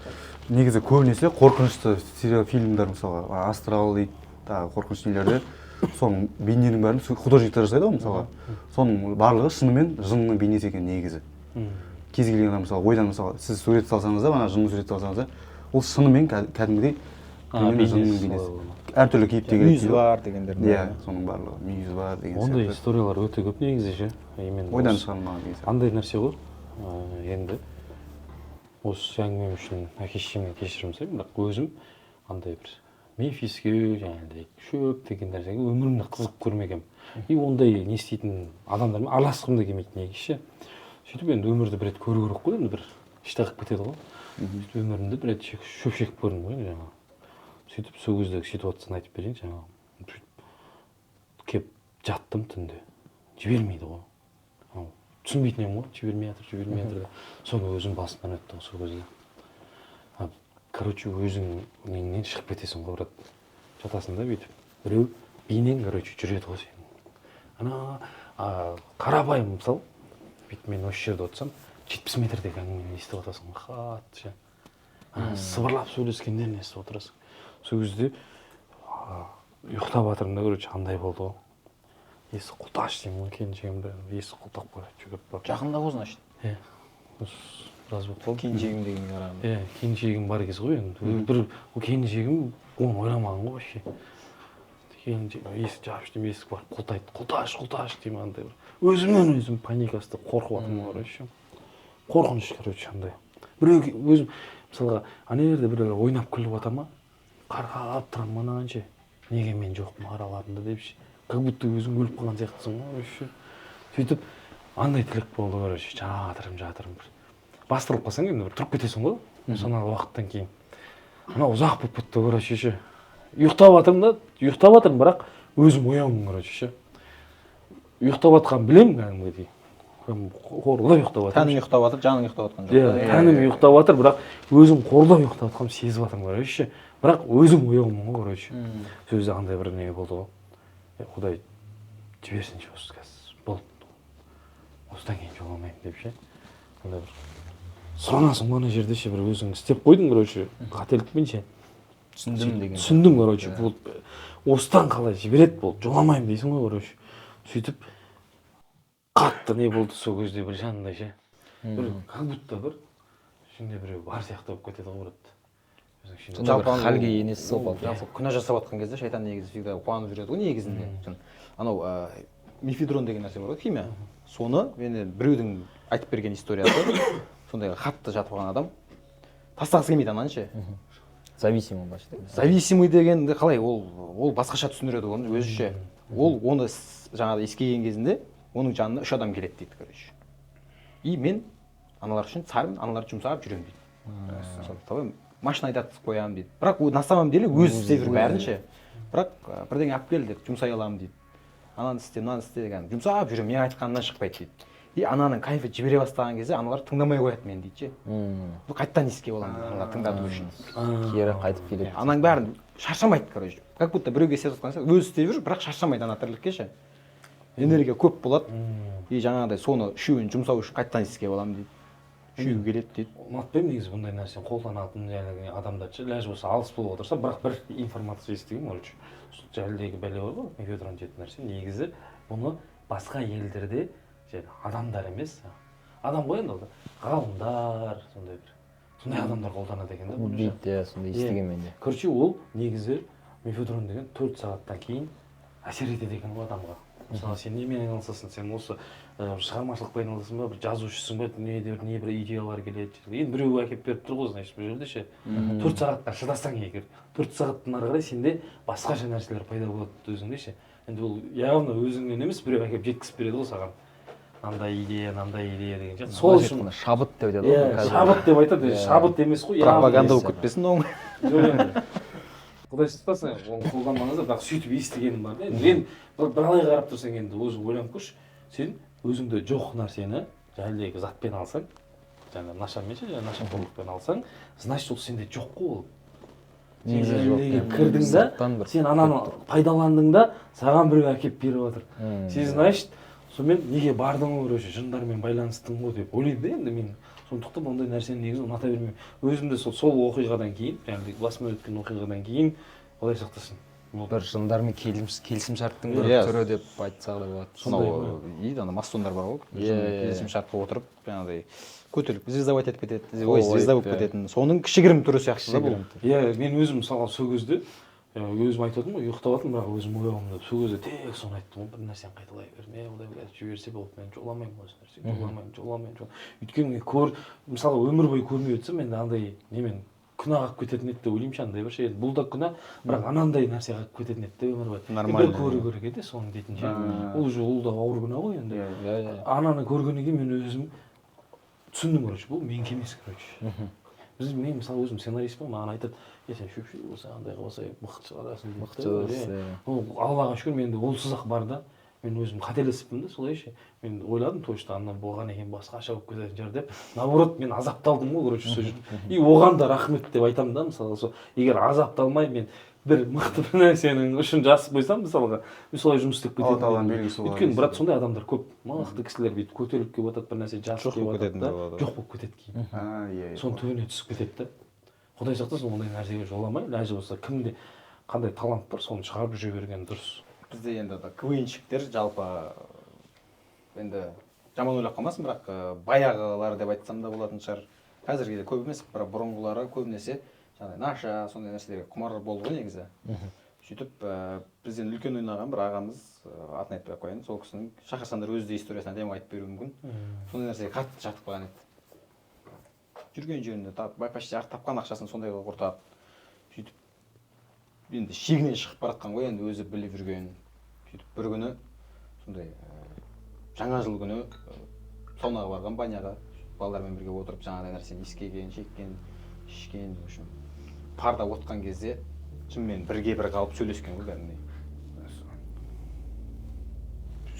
C: Негізі көбінесе қорқынышты сериал фильмдер мысалға астрал дейді, тағы қорқынышты нелерде соның бейненің бәрін художниктер жасайды ғой мысалға. Соның барлығы шынымен жынның бейнесі екен негізі. Кез келген адам мысалы ойдан мысалы сіз сурет салсаңыз да, ана жынның сурет салсаңыз да, ол шынымен кәдімгідей жынның бейнесі. Әртүрлі кейіпте келеді.
A: Мүйізі бар дегендер.
C: Иә, соның барлығы мүйізі бар деген сияқты.
B: Ондай историялар өте көп негізі ше.
C: Ойдан шығарылмаған негізі.
B: Андай нәрсе ғой. Енді осы әңгімем үшін әке-шешемнен кешірім сұраймын, бірақ өзім андай бір мифиске жаңағыдай шөп деген нәрсеге өмірімде қызығып көрмегенмін. И ондай не істейтін адамдармен араласқым да келмейді негізі ше. Сөйтіп енді өмірді бір рет көру керек қой, енді бір іште қалып кетеді ғой. Сөйтіп өмірімде бір рет шөп шегіп көрдім ғой жаңағы. Сөйтіп сол кездегі ситуацияны айтып берейін жаңағы. Сөйтіп келіп жаттым түнде. Жібермейді ғой. Түсінбейтін едім ғой, жібермей жатыр. Соны өзім басымнан өтті сол кезде. Короче, өзіңнен шығып кетесің ғой, брат. Жатасың да бүйтіп. Біреу бейнең, короче, жүреді ғой сенің. Қарапайым мысал. Бүйтіп мен осы жерде отырсам, 70 метрдегі әңгімені естіп отырасың ғой, қатты ше. Сыбырлап сөйлескендерін естіп отырасың. Сол кезде ұйықтап жатырмын да, короче, андай болды ғой. Есі құлташ деймін ғой, келіншегімді есі құлтап қойып жүгіріп барып.
A: Жақында ғой значит.
B: Иә. Біраз болып қалды.
A: Келіншегім деген қарағанда.
B: Иә, келіншегім бар кез ғой енді. Бір келіншегім оны ойламаған ғой вообще. Келіншек есік жауып жүрдім, есік барып құлтайды. Құлташ деймін андай бір. Өзімнен өзім паникасында қорқып жатырмын короче. Қорқыныш короче андай. Біреу өзім мысалға ана жерде біреулер ойнап күліп жатыр ма? Қарғап тұрамын анағанша. Неге мен жоқпын араларында депші. Как будто өзің өліп қалған сияқтысың ғой вообще. Сөйтіп андай тілек болды короче. Жатырмын бір. Бастырылып қалсаң енді бір тұрып кетесің ғой. Сонау уақыттан кейін. Ана ұзақ болып кетті короче ше. Ұйықтап жатырмын, бірақ өзім оянмын короче ше. Ұйықтап жатқанын білемін кәдімгідей. Қорлап ұйықтап жатырмын.
A: Тәнің ұйықтап жатыр, жаның ұйықтап жатқан жоқ.
B: Иә, тәнім ұйықтап жатыр, бірақ өзім қорлап ұйықтап жатқанымды сезіп жатырмын короче. Бірақ өзім оянмын ғой короче. Сол кезде андай бір не болды ғой. Құдай жіберсінші осы қазір болды. Осыдан кейін жоламаймын деп ше. Андай бір сұранасың ана жерде ше бір өзің істеп қойдың короче. Қателікпен ше. Түсіндім короче. Осыдан қалай жібереді болды. Жоламаймын дейсің ғой короче. Сөйтіп қатты не болды сол кезде бір жанында ше. Бір как будто бір ішінде біреу бар сияқты болып кетеді ғой брат.
D: Жалпы халге енесіз сол.
A: Жалпы күнә жасап жатқан кезде шайтан негізі всегда қуанып жүреді ғой негізінде. Анау мифедрон деген нәрсе бар ғой, химия. Соны мен біреудің айтып берген историясы. Сондайға қатты жатып қалған адам тастағысы келмейді ананы ше.
D: Зависимый ба ше.
A: Зависимый дегенді қалай ол басқаша түсіндіреді оны өзінше. ол оны жаңағыдай иіскеген кезінде оның жанына 3 адам келеді дейді, короче. И мен аналар үшін цармын, аналарды жұмсап жүремін дейді. Мысалы, машина айдатып қоямын дейді. Бірақ на самом деле өзі істеп жүр бәрінше. Бірақ бірдеңе алып кел деп жұмсай аламын дейді. Ананы істе, мынаны істе деген жұмсап жүремін, мен айтқанымнан шықпайды дейді. И ананың кайфы жібере бастаған кезде аналар тыңдамай қояды мені дейді ше. Бұл қайттан иіскеп аламын дейді, аналар тыңдату үшін.
D: Кері қайтып келеді.
A: Ананың бәрін шаршамайды, короче. Как будто біреуге істеп жатқан сияқты, өзі істеп жүр, бірақ шаршамайды ана тірлікке ше. Энергия көп болады. И жаңағыдай соны үшеуін жұмсау үшін қайттан иіскеп аламын дейді. Үшеуі келеді дейді.
B: Ұнатпаймын негізі бұндай нәрсені қолданатын жаңағы адамдар ләж болса алыс болып отырса, бірақ бір информация естігенмін, короче. Жәлдегі бәле бар ғой, мефедрон дейтін нәрсе. Негізі бұны басқа елдерде адамдар емес, адам ғой енді, ғалымдар, сондай адамдар қолданады екен да бұны.
D: Дейді, сондай естіген мен де.
B: Короче, ол негізі мефедрон деген 4 сағаттан кейін әсер етеді екен ол адамға. Мысалы, сен немен айналысасың, сен осы шығармашылықпен айналысың ба, бір жазушысың ба, не бір идеялар келеді. Енді біреу әкеп беріп тұр ғой, значит, бұл жерде ше. 4 сағатқа шыдасаң егер, 4 сағаттан ары қарай сенде басқаша нәрселер пайда болады өзіңде ше. Енді ол явно өзіңнен емес, біреу әкеп жеткізіп береді ғой саған. Андай идея деген сияқты. Сол үшін
D: шабыт деп айтады ғой.
B: Шабыт деп айтады, шабыт емес қой.
A: Пропаганда болып кетпесін оң.
B: Құдай сақтасын, оны қолданмаңыздар, бірақ сөйтіп естігенім бар да. Мен біралай қарап тұрсаң енді өзің ойланып көрші, сен өзіңде жоқ нәрсені жәлдегі затпен алсаң, жаңағы нашамен ше, нашақорлықпен алсаң, значит ол сенде жоқ қой ол. Сен жәлдегі кірдің да, сен ананы пайдаландың да, саған біреу әкеп беріп жатыр. Сен значит, сонымен неге бардың ғой, короче, жындармен байланыстың ғой деп ойлайды да енді мен. Сондықтан ондай нәрсені негізі ұната бермеймін. Өзімде сол оқиғадан кейін, яғни басыма өткен оқиғадан кейін, Құдай сақтасын.
D: Бір жындармен келісімшарттың бір түрі деп айтсақ да болады.
A: Сонау ана масондар бар ғой. Келісімшартқа отырып, жаңағыдай көтеріліп звездовать етіп кетеді, звезда болып кететін. Соның кішігірім түрі сияқты да бұл.
B: Иә, мен өзім мысалға сол кезде өзім айтатынмын ғой, ұйықтаватырмын, бірақ өзім оянғанда сол кезде тек соны айттым ғой, бір нәрсені қайталай берме, ондай айтып жіберсе болды, мен жоламаймын осы нәрсені, жоламаймын. Өйткені мысалы өмір бойы көрмей өтсем, енді андай немен күнә қалып кететін еді деп ойлаймын, андай бір ше. Бұл да күнә, бірақ анандай нәрсе қалып кететін еді деп өмір бойы. Нормально. Көру керек еді соны дейтін ше. Ол да ауыр күнә ғой енді. Ананы көргеннен кейін мен өзім түсіндім, короче, бұл менікі емес, короче. Мен мысалы өзім сценаристпін, маған айтады, сен шөпші болса, андай қылса мықты шығарасың дейді. Аллаға шүкір, менде олсыз ақ бар да. Мен өзім қателесіппін да, солай ше. Мен ойладым, точно ана болған екен басқаша болып кететін шығар деп. Наоборот, мен азапталдым ғой, короче, сол жерде. И оған да рахмет деп айтамын да, мысалы, егер азапталмай мен бір мықты бір нәрсенің үшін жасып қойсам, мысалға, мен солай жұмыс істеп кетемін. Өйткені брат сондай адамдар көп, мықты кісілер бүйтіп көтеріліп келіп жатады, бір нәрсе жасып келіп жатады да, жоқ болып кетеді кейін. Соның түбіне түсіп кетеді да. Құдай сақтасын, ондай нәрсеге жоламай, ләжі болса кімде қандай талант бар, соны шығарып жүре берген дұрыс.
A: Бізде енді КВНщиктер жалпы енді жаман ойлап қалмасын, бірақ баяғылар деп айтсам да болатын шығар. Қазірге де көп емес, бірақ бұрынғылары көбінесе жаңағы наша, сондай нәрселерге құмар болды ғой негізі. Сөйтіп бізден үлкен ойнаған бір ағамыз, атын айтпай ақ қояйын, сол кісінің шақырсаңдар өзі де историясын әдемі айтып беруі мүмкін. Сондай нәрсеге қатты жатып қалған еді. Жүрген жерінде почти тапқан ақшасын сондайға құртады. Сөйтіп енді шегінен шығып баратқан ғой, енді өзі біліп жүрген. Сөйтіп бір күні сондай жаңа жыл күні саунаға барған, баняға балалармен бірге отырып жаңағыдай нәрсені иіскеген, шеккен, ішкен, в общем, парда отқан кезде шынымен бірге бір қалып сөйлескен ғой кәдімгідей.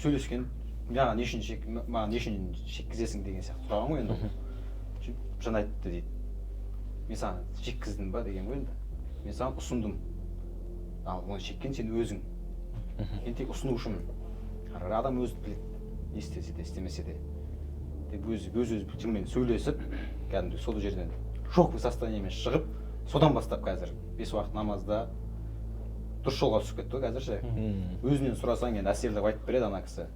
A: Сөйлескен, маған не үшін шеккізесің деген сияқты сұраған ғой енді. Жын айтты дейді. Мен саған шеккіздім ба деген ғой енді. Мен саған ұсындым. Ал оны шеккен сен өзің. Мен тек ұсынушымын. Адам өзі біледі. Не істесе де, істемесе де. Тек өз жынмен сөйлесіп, кәдімгі сол жерден шоковый состояниемен шығып, содан бастап қазір 5 уақыт намазда дұрыс жолға түсіп кетті ғой қазір ше. Өзінен сұрасаң енді әсерлеп айтып береді ана кісі.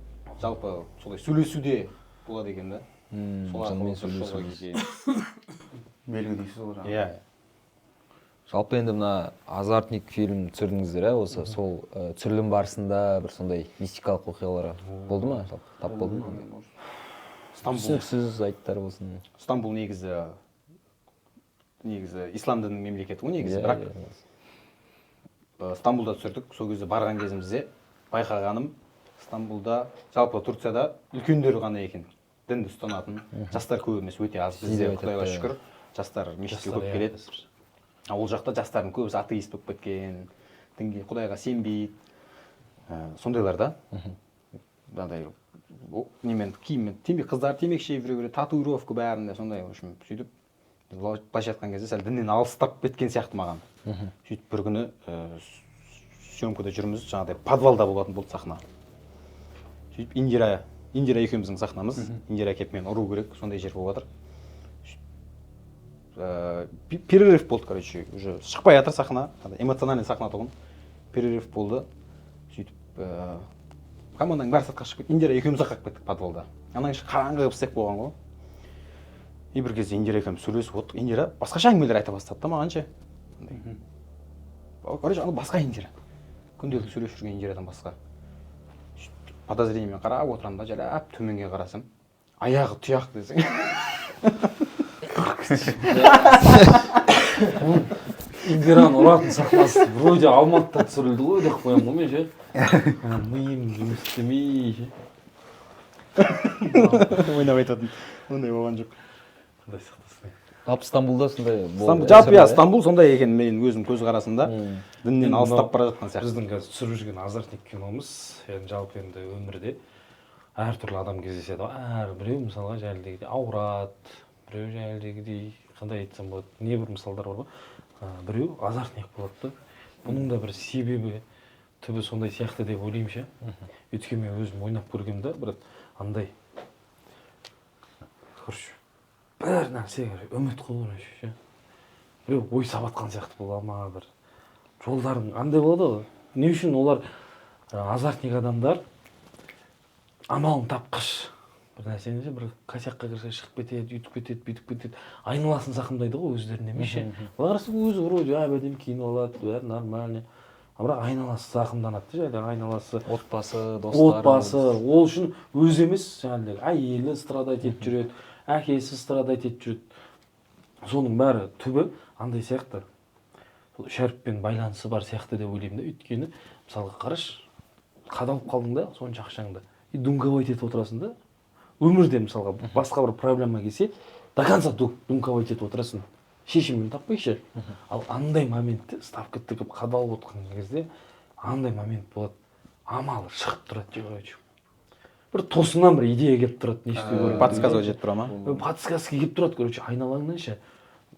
A: Жалпы солай сөйлесуде болады екен да.
D: Жынмен сөйлесу.
C: Белгі дейсіз ол жаңағы.
A: Иә.
D: Жалпы енді мына азартник фильм түсірдіңіздер, осы сол түсірілім барысында бір сондай мистикалық оқиғалар болды ма? Тап болды ма? Түсініксіз айттар болсын.
A: Стамбул негізі ислам дінінің мемлекеті ғой негізі, бірақ Стамбулда түсірдік. Сол кезде барған кезімізде байқағаным Стамбулда, жалпы Турцияда үлкендер ғана екен дінді ұстанатын. Жастар көп емес, өте аз. Бізде Құдайға шүкір жастар мешітке көп келеді. Ол жақта жастардың көбісі атеист болып кеткен, дінге, Құдайға сенбейді. Сондайлар да. Андай немен киіммен қыздар темекі шегіп жүре береді, татуировка бәрінде сондай, в общем, сөйтіп былайша айтқан кезде сәл діннен алыстап кеткен сияқты маған. Сөйтіп бір күні съемкада жүрміз, жаңағыдай подвалда болатын болды сахна. Сөйтіп Индира екеуміздің сахнамыз, Индира келіп мені ұру керек, сондай жер болып жатыр. Перерыв болды, короче, уже шықпай жатыр сахна, эмоциональный сахна тұғын. Перерыв болды. Сөйтіп команданың бәрі сыртқа шығып кетті. Индира екеуміз қалып кеттік подвалда. Анан іші қараңғы қылып істеп болған ғой. И бір кезде Индира екеуміз сөйлесіп отырдық. Индира басқаша әңгімелер айта бастады да маған ше. Короче, ана басқа Индира. Күнделікті сөйлесіп жүрген Индирадан басқа. Подозрениемен қарап отырамын да, жалап төменге қарасам, аяғы тұяқ десең.
B: Индираны ұратын сахнасы вроде Алматыда түсірілді ғой деп қоямын ғой мен ше. Миым жұмыс істемей ше.
A: Ойнап айтатын. Ондай болған жоқ.
B: Қандай сақтасын.
D: Жалпы Стамбулда сондай
A: Жалпы Стамбул сондай екен менің өзім көз қарасымда. Діннен алыстап бара жатқан сияқты.
B: Біздің қазір түсіріп жүрген азартник киномыз, енді жалпы енді өмірде әртүрлі адам кездеседі ғой. Біреу мысалға жәлдегідей ауырады, біреу жәлдегідей қандай айтсам болады, небір мысалдар бар ғой. Біреу азартник болады да. Бұның да бір себебі түбі сондай сияқты деп ойлаймын ше. Өйткені мен өзім ойнап көргенде бір андай короче бір нәрсеге үміт қылған ше. Біреу ой сабатқан сияқты бола ма, бір жолдардың андай болады ғой. Не үшін олар азартник адамдар амалын тапқыш. Бір нәрсені ше, бір косякқа кірсе шығып кетеді, үйтіп кетеді, бүйтіп кетеді. Айналасын сақындайды ғой өздеріне емес ше. Олар өзі вроде әбден киініп алады, бәрі нормально. Бірақ айналасы зақымданады да, айналасы,
D: отбасы, достары.
B: Ол үшін өзі емес, жаңағыдай әйелі страдать етіп жүреді, әкесі страдать етіп жүреді. Соның бәрі түбі андай сияқты. Шәріппен байланысы бар сияқты деп ойлаймын да. Өйткені, мысалға қараш, қадалып қалдың да, сонша ақшаңды. И думковать етіп отырасың да. Өмірде мысалға басқа бір проблема келсе, до конца думковать етіп отырасың. Шешімін таппайшы. Ал андай моментте ставка тігіп қадалып отқан кезде андай момент болады. Амалы шығып тұрады, короче. Бір тосыңнан бір идея келіп тұрады, не істеу керек.
A: Подсказка жетіп тұра ма?
B: Подсказка келіп тұрады, короче, айналаңнан ше.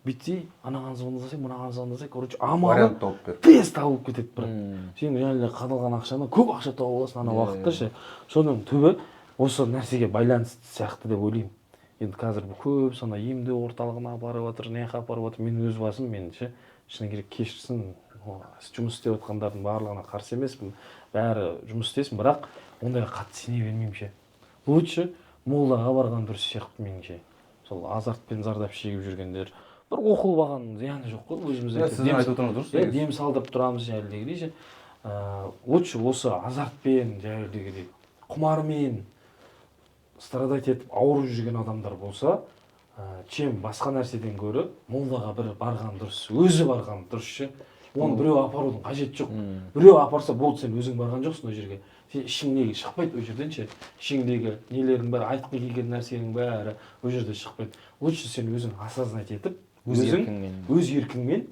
B: Бүйтсей, анаған звондасай, мынаған звондасай, короче, амалы тез тауып кетеді бір. Сен реально қадалған ақшаны көп ақша тауып аласың ана уақытта ше. Соның түбі осы нәрсеге байланысты сияқты деп ойлаймын. Енді қазір көп сана емдеу орталығына апарып жатыр, не апарып жатыр. Мен өз басым, мен ше, шыны керек кешірсін, жұмыс істеп жатқандардың барлығына қарсы емеспін. Бәрі жұмыс істесін, бірақ ондайға қатты сене бермеймін ше. Лучше молдаға барған дұрыс сияқты меніңше. Сол азартпен зардап шегіп жүргендер бір оқылбаған зияны жоқ қой өзімізде.
C: Сіздің айтып отырғаныңыз дұрыс.
B: Дем салдырып тұрамыз жәлдегідей ше. Лучше осы азартпен жәлдегідей құмармен страдать етіп ауырып жүрген адамдар болса, чем басқа нәрседен гөрі молдаға бір барған дұрыс, өзі барған дұрыс ше. Оны біреу апарудың қажеті жоқ. Біреу апарса болды, сен өзің барған жоқсың ол жерге. Сен ішіңдегі шықпайды ол жерден ше. Ішіңдегі нелердің бәрі, айтқың келген нәрсенің бәрі ол жерде шықпайды. Лучше сен өзің осознать етіп, өз еркіңмен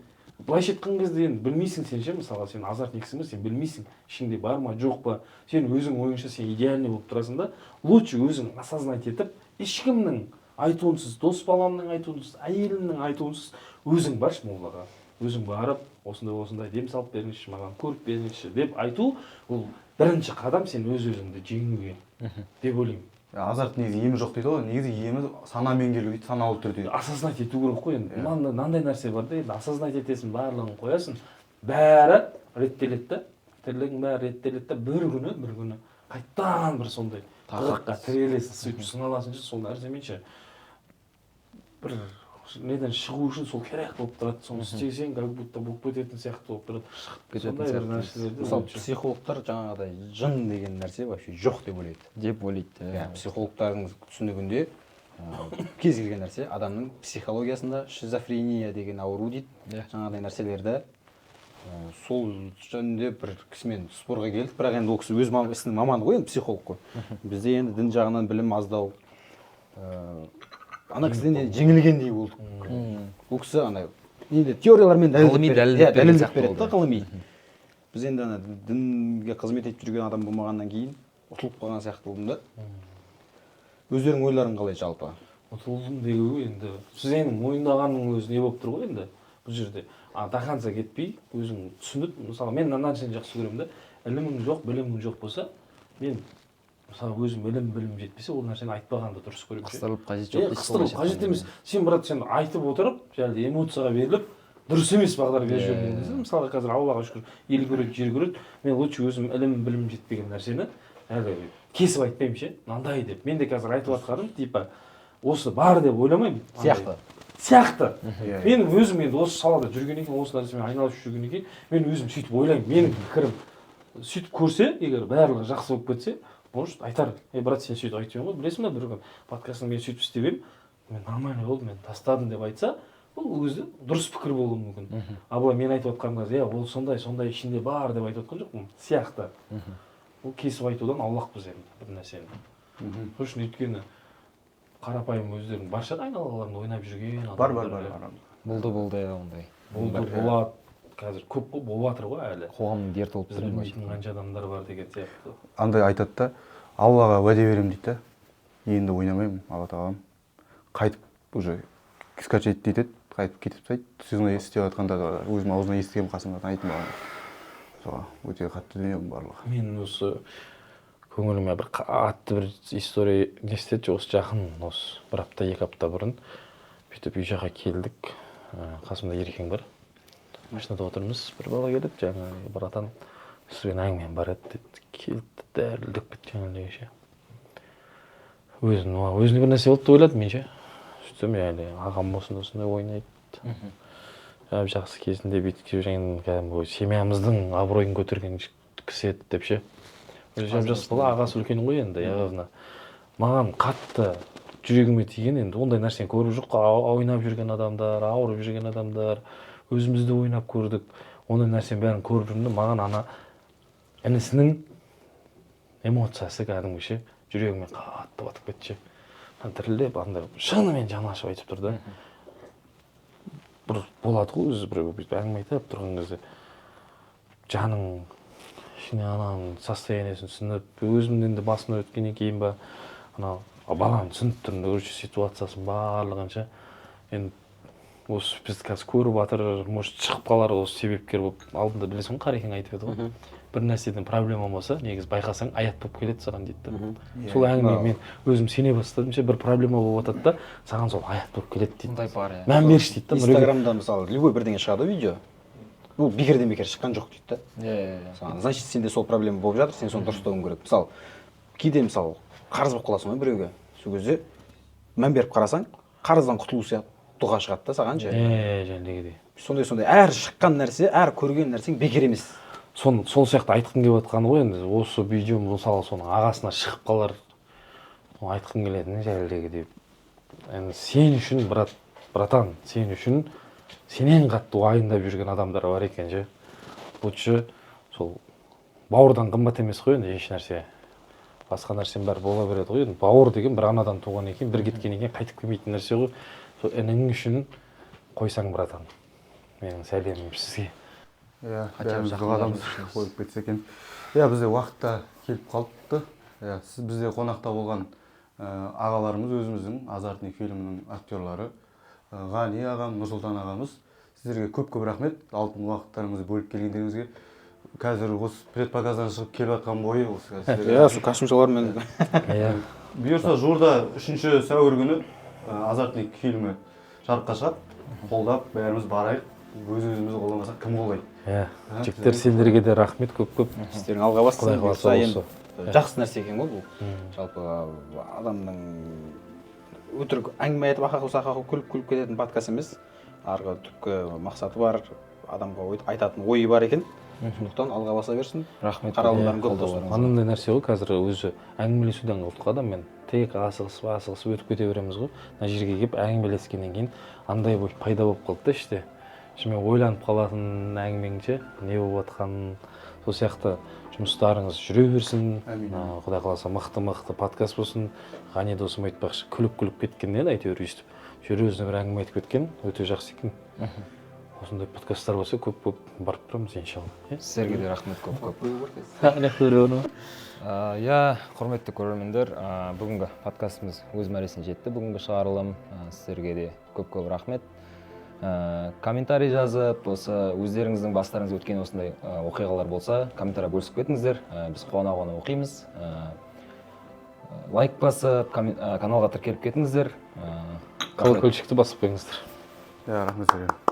B: былайша айтқан кезде енді білмейсің сен ше, мысалға сен азартниксің бе, сен білмейсің, ішіңде бар ма, жоқ па. Сен өзің ойыңша сен идеальный болып тұрасың да, лучше өзің осознать етіп, ешкімнің айтуынсыз, дос баламның айтуынсыз, әйелімнің айтуынсыз өзің баршы молдаға. Өзің барып, осындай дем салып беріңізші, маған көріп беріңізші деп айту, ол бірінші қадам сен өз-өзіңді жеңуге деп ойлаймын.
C: Азарт негізі емі жоқ дейді ғой, негізі емі санамен келу дейді, саналы түрде.
B: Осознать ету керек қой енді. Мынандай нәрсе бар да, енді осознать етесің, барлығын қоясың, бәрі реттеледі да, тірлігің бәрі реттеледі да, бір күні қайттан бір сондай тақырыпқа тірелесің, сөйтіп сыналасың ше, сол нәрсемен ше. Бір неден шығу үшін сол керек болып тұрады, соны істесең, как будто болып кететін сияқты болып тұрады.
A: Кететін сияқты. Мысалы, психологтар жаңағыдай жын деген нәрсе вообще жоқ деп ойлайды. Психологтардың түсінігінде кез келген нәрсе адамның психологиясында шизофрения деген ауру дейді. Жаңағыдай нәрселерді сол жөнінде бір кісімен спорға келдік, бірақ енді ол кісі өз ісінің маманы ғой, енді психолог қой. Бізде енді дін жағынан білім аздау. Ана кісіден енді жеңілгендей болдық. Ол кісі ана енді теориялармен дәлелдеп береді да, ғылыми. Біз енді ана дінге қызмет етіп жүрген адам болмағаннан кейін ұтылып қалған сияқты болдым да. Өздерің ойларың қалай жалпы?
B: ұтылдым деуі енді сіз енді мойындағанның өзі не болып тұр ғой енді бұл жерде до конца кетпей өзің түсініп, мысалы мен мына нәрсені жақсы көремін да, ілімің жоқ, білімің жоқ болса, мен мысалы өзім білім жетпесе ол нәрсені айтпағанды дұрыс көремін.
D: Қыстырылып қажет жоқ.
B: Қыстырылып қажет емес. Сен брат, сен айтып отырып, жаңағыдай эмоцияға беріліп, дұрыс емес бағдар беріп жүрген. Мысалы қазір Аллаға шүкір ел көреді, жер көреді. Мен лучше өзім білім жетпеген нәрсені әлі кесіп айтпаймын ше, мынандай деп. Мен де қазір айтып жатқаным типа осы бар деп ойламаймын. Сияқты. Мен өзім енді осы салада жүргеннен кейін, осы нәрсемен айналысып жүргеннен кейін, мен өзім сөйтіп ойлаймын. Менің пікірім сөйтіп көрсе, егер барлығы жақсы болып кетсе, может айтар. Брат, сен сөйтіп айтып ғой, білесің бе, бір күн подкастын мен сөйтіп істеп едім, мен нормально болды, мен тастадым деп айтса, ол өзі дұрыс пікір болуы мүмкін. А былай мен айтып отқанға, ол сондай ішінде бар деп айтып отқан жоқпын. Сияқты. Ол кесіп айтудан аулақпыз енді бір нәрсені. Сол үшін өйткені қарапайым өздерінің барша айналаларында ойнап жүрген
C: бар.
D: Болды ондай.
B: Болады. Қазір көп қой, болып жатыр ғой әлі.
D: Қоғамның дерті болып тұр.
B: Білмейтін қанша адамдар бар деген сияқты.
C: Андай айтады да, Аллаға уәде беремін дейді да, енді ойнамаймын, Алла тағалам. Қайтып уже скачать дейді, қайтып кетіп тастайды. Сөзін естіп жатқанда өзім аузынан естігенмін, қасымнан айтып маған. Соға өте қатты дүнием барлығы.
B: Мен осы көңіліме бір қатты бір история не істеді, осы жақын, осы бір апта, 2 апта бұрын бүйтіп үй жаққа келдік. Қасымда ерекең бар. Машинада отырмыз, бір бала келіп, жаңағы братан, сізбен әңгімем бар еді деді. Келді, дәлдеп кетті жаңағыдай ше. Өзіне бір нәрсе болды деп ойладым мен ше. Сөйтсем әлі ағам болсын осындай ойнайды. Жақсы кезінде бүйтіп жаңағы кәдімгі семьямыздың абыройын көтерген кісі еді деп ше. Жас бала, ағасы үлкен ғой енді, яғына. Маған қатты жүрегіме тиген енді ондай нәрсені көріп жоқ, ойнап жүрген адамдар, ауырып жүрген адамдар, өзімізді ойнап көрдік. Ондай нәрсені бәрін көріп жүрдім, маған ана інісінің эмоциясы кәдімгі ше, жүрегіме қатты батып кетті ше. Тірілдеп, андай шынымен жаны ашып айтып тұрды. Бір болады ғой өзі бір әңгіме айтып тұрған кезде жаның ішіне ананың состояниесін түсініп, өзімнен де басына өткеннен кейін ба, анау баланы түсініп тұрмын, көрші ситуациясын барлығынша. Енді осы біз қазір көріп жатыр, может шығып қалар осы себепкер болып, алдында білесің ғой, Қарекең айтып еді ғой. Бір нәрседен проблема болса, негізі байқасаң аят болып келеді саған дейді. Сол әңгіме мен өзім сене бастадым, бір проблема болып жатады да, саған сол аят болып келеді дейді.
D: Ондай бар, иә.
B: Мән берші дейді.
A: Инстаграмда мысалы любой бірдеңе шығады видео. Ол бекерден бекер шыққан жоқ дейді да. Значит, сенде сол проблема болып жатыр, сен соны дұрыстауың керек. Мысалы, кейде мысалы қарыз болып қаласың ғой біреуге. Сол кезде мән беріп қарасаң, қарыздан құтылу сияқты дұға шығады да саған же.
B: Жәндегідей.
A: Сондай әр шыққан нәрсе, әр көрген нәрсең бекер емес.
B: Сол сияқты айтқым келіп жатқаны ғой енді. Осы видео мысалы соның ағасына шығып қалар. Айтқым келетіні жәлдегідей. Енді сен үшін, братан, сен үшін сенен қатты уайымдап жүрген адамдар бар екен же. Лучше сол бауырдан қымбат емес қой енді еш нәрсе. Басқа нәрсем бәрі бола береді ғой енді. Бауыр деген бір анадан туғаннан кейін, бір кеткеннен кейін қайтып келмейтін нәрсе ғой. Сол інің үшін қойсаң, братан. Менің сәлемім сізге.
C: Бәріміз дұғадамыз қойып кетсе екен. Бізде уақытта келіп қалыпты. Сіз бізде қонақта болған ағаларымыз өзіміздің Азартный фильмінің актерлары. Ғани ағам, Нұрсұлтан ағамыз. Сіздерге көп рахмет. Алтын уақыттарыңызды бөліп келгендеріңізге. Қазір осы предпоказдан шығып келіп жатқан бойы осы.
A: Сол костюмшалармен.
C: Бұйырса жуырда 3 сәуір күні Азартный фильмі жарыққа шығады. Қолдап бәріміз барайық. Өз-өзімізді қолдамасақ кім қолдайды?
B: Жігіттер, сендерге де рахмет көп.
A: Сіздерің алға бассын. Жақсы нәрсе екен ғой бұл. Жалпы адамның өтірік әңгіме айтып ақақу күліп кететін подкаст емес. Арғы түпкі мақсаты бар, адамға айтатын ойы бар екен. Сондықтан алға баса берсін.
D: Рахмет.
A: Қаралуларың көп болсын.
B: Анандай нәрсе ғой, қазір өзі әңгімелесуден қалдық адаммен. Тек асығысып өтіп кете береміз ғой. Мына жерге келіп әңгімелескеннен кейін андай пайда болып қалды да іште. шынымен ойланып қалатын әңгімеңше не болып жатқанын, сол сияқты жұмыстарыңыз жүре берсін. Құдай қаласа мықты подкаст болсын. Ғани досым айтпақшы, күліп кеткеннен әйтеуір өйстіп жүре өзіне бір әңгіме айтып кеткен өте жақсы екен. Осындай подкасттар болса көп барып тұрамыз иншалла.
D: Сіздерге де рахмет көп.
B: Рахмет.
D: Я, құрметті көрермендер, бүгінгі подкастымыз өз мәресіне жетті. Бүгінгі шығарылым сіздерге де көп рахмет. Комментарий жазып, осы өздеріңіздің бастарыңыз өткен осындай оқиғалар болса, комментария бөлісіп кетіңіздер. Біз қуана оқимыз. Лайк басып, каналға тіркеліп кетіңіздер.
B: Колокольчикті басып қойыңыздар.
C: Рахмет сізге.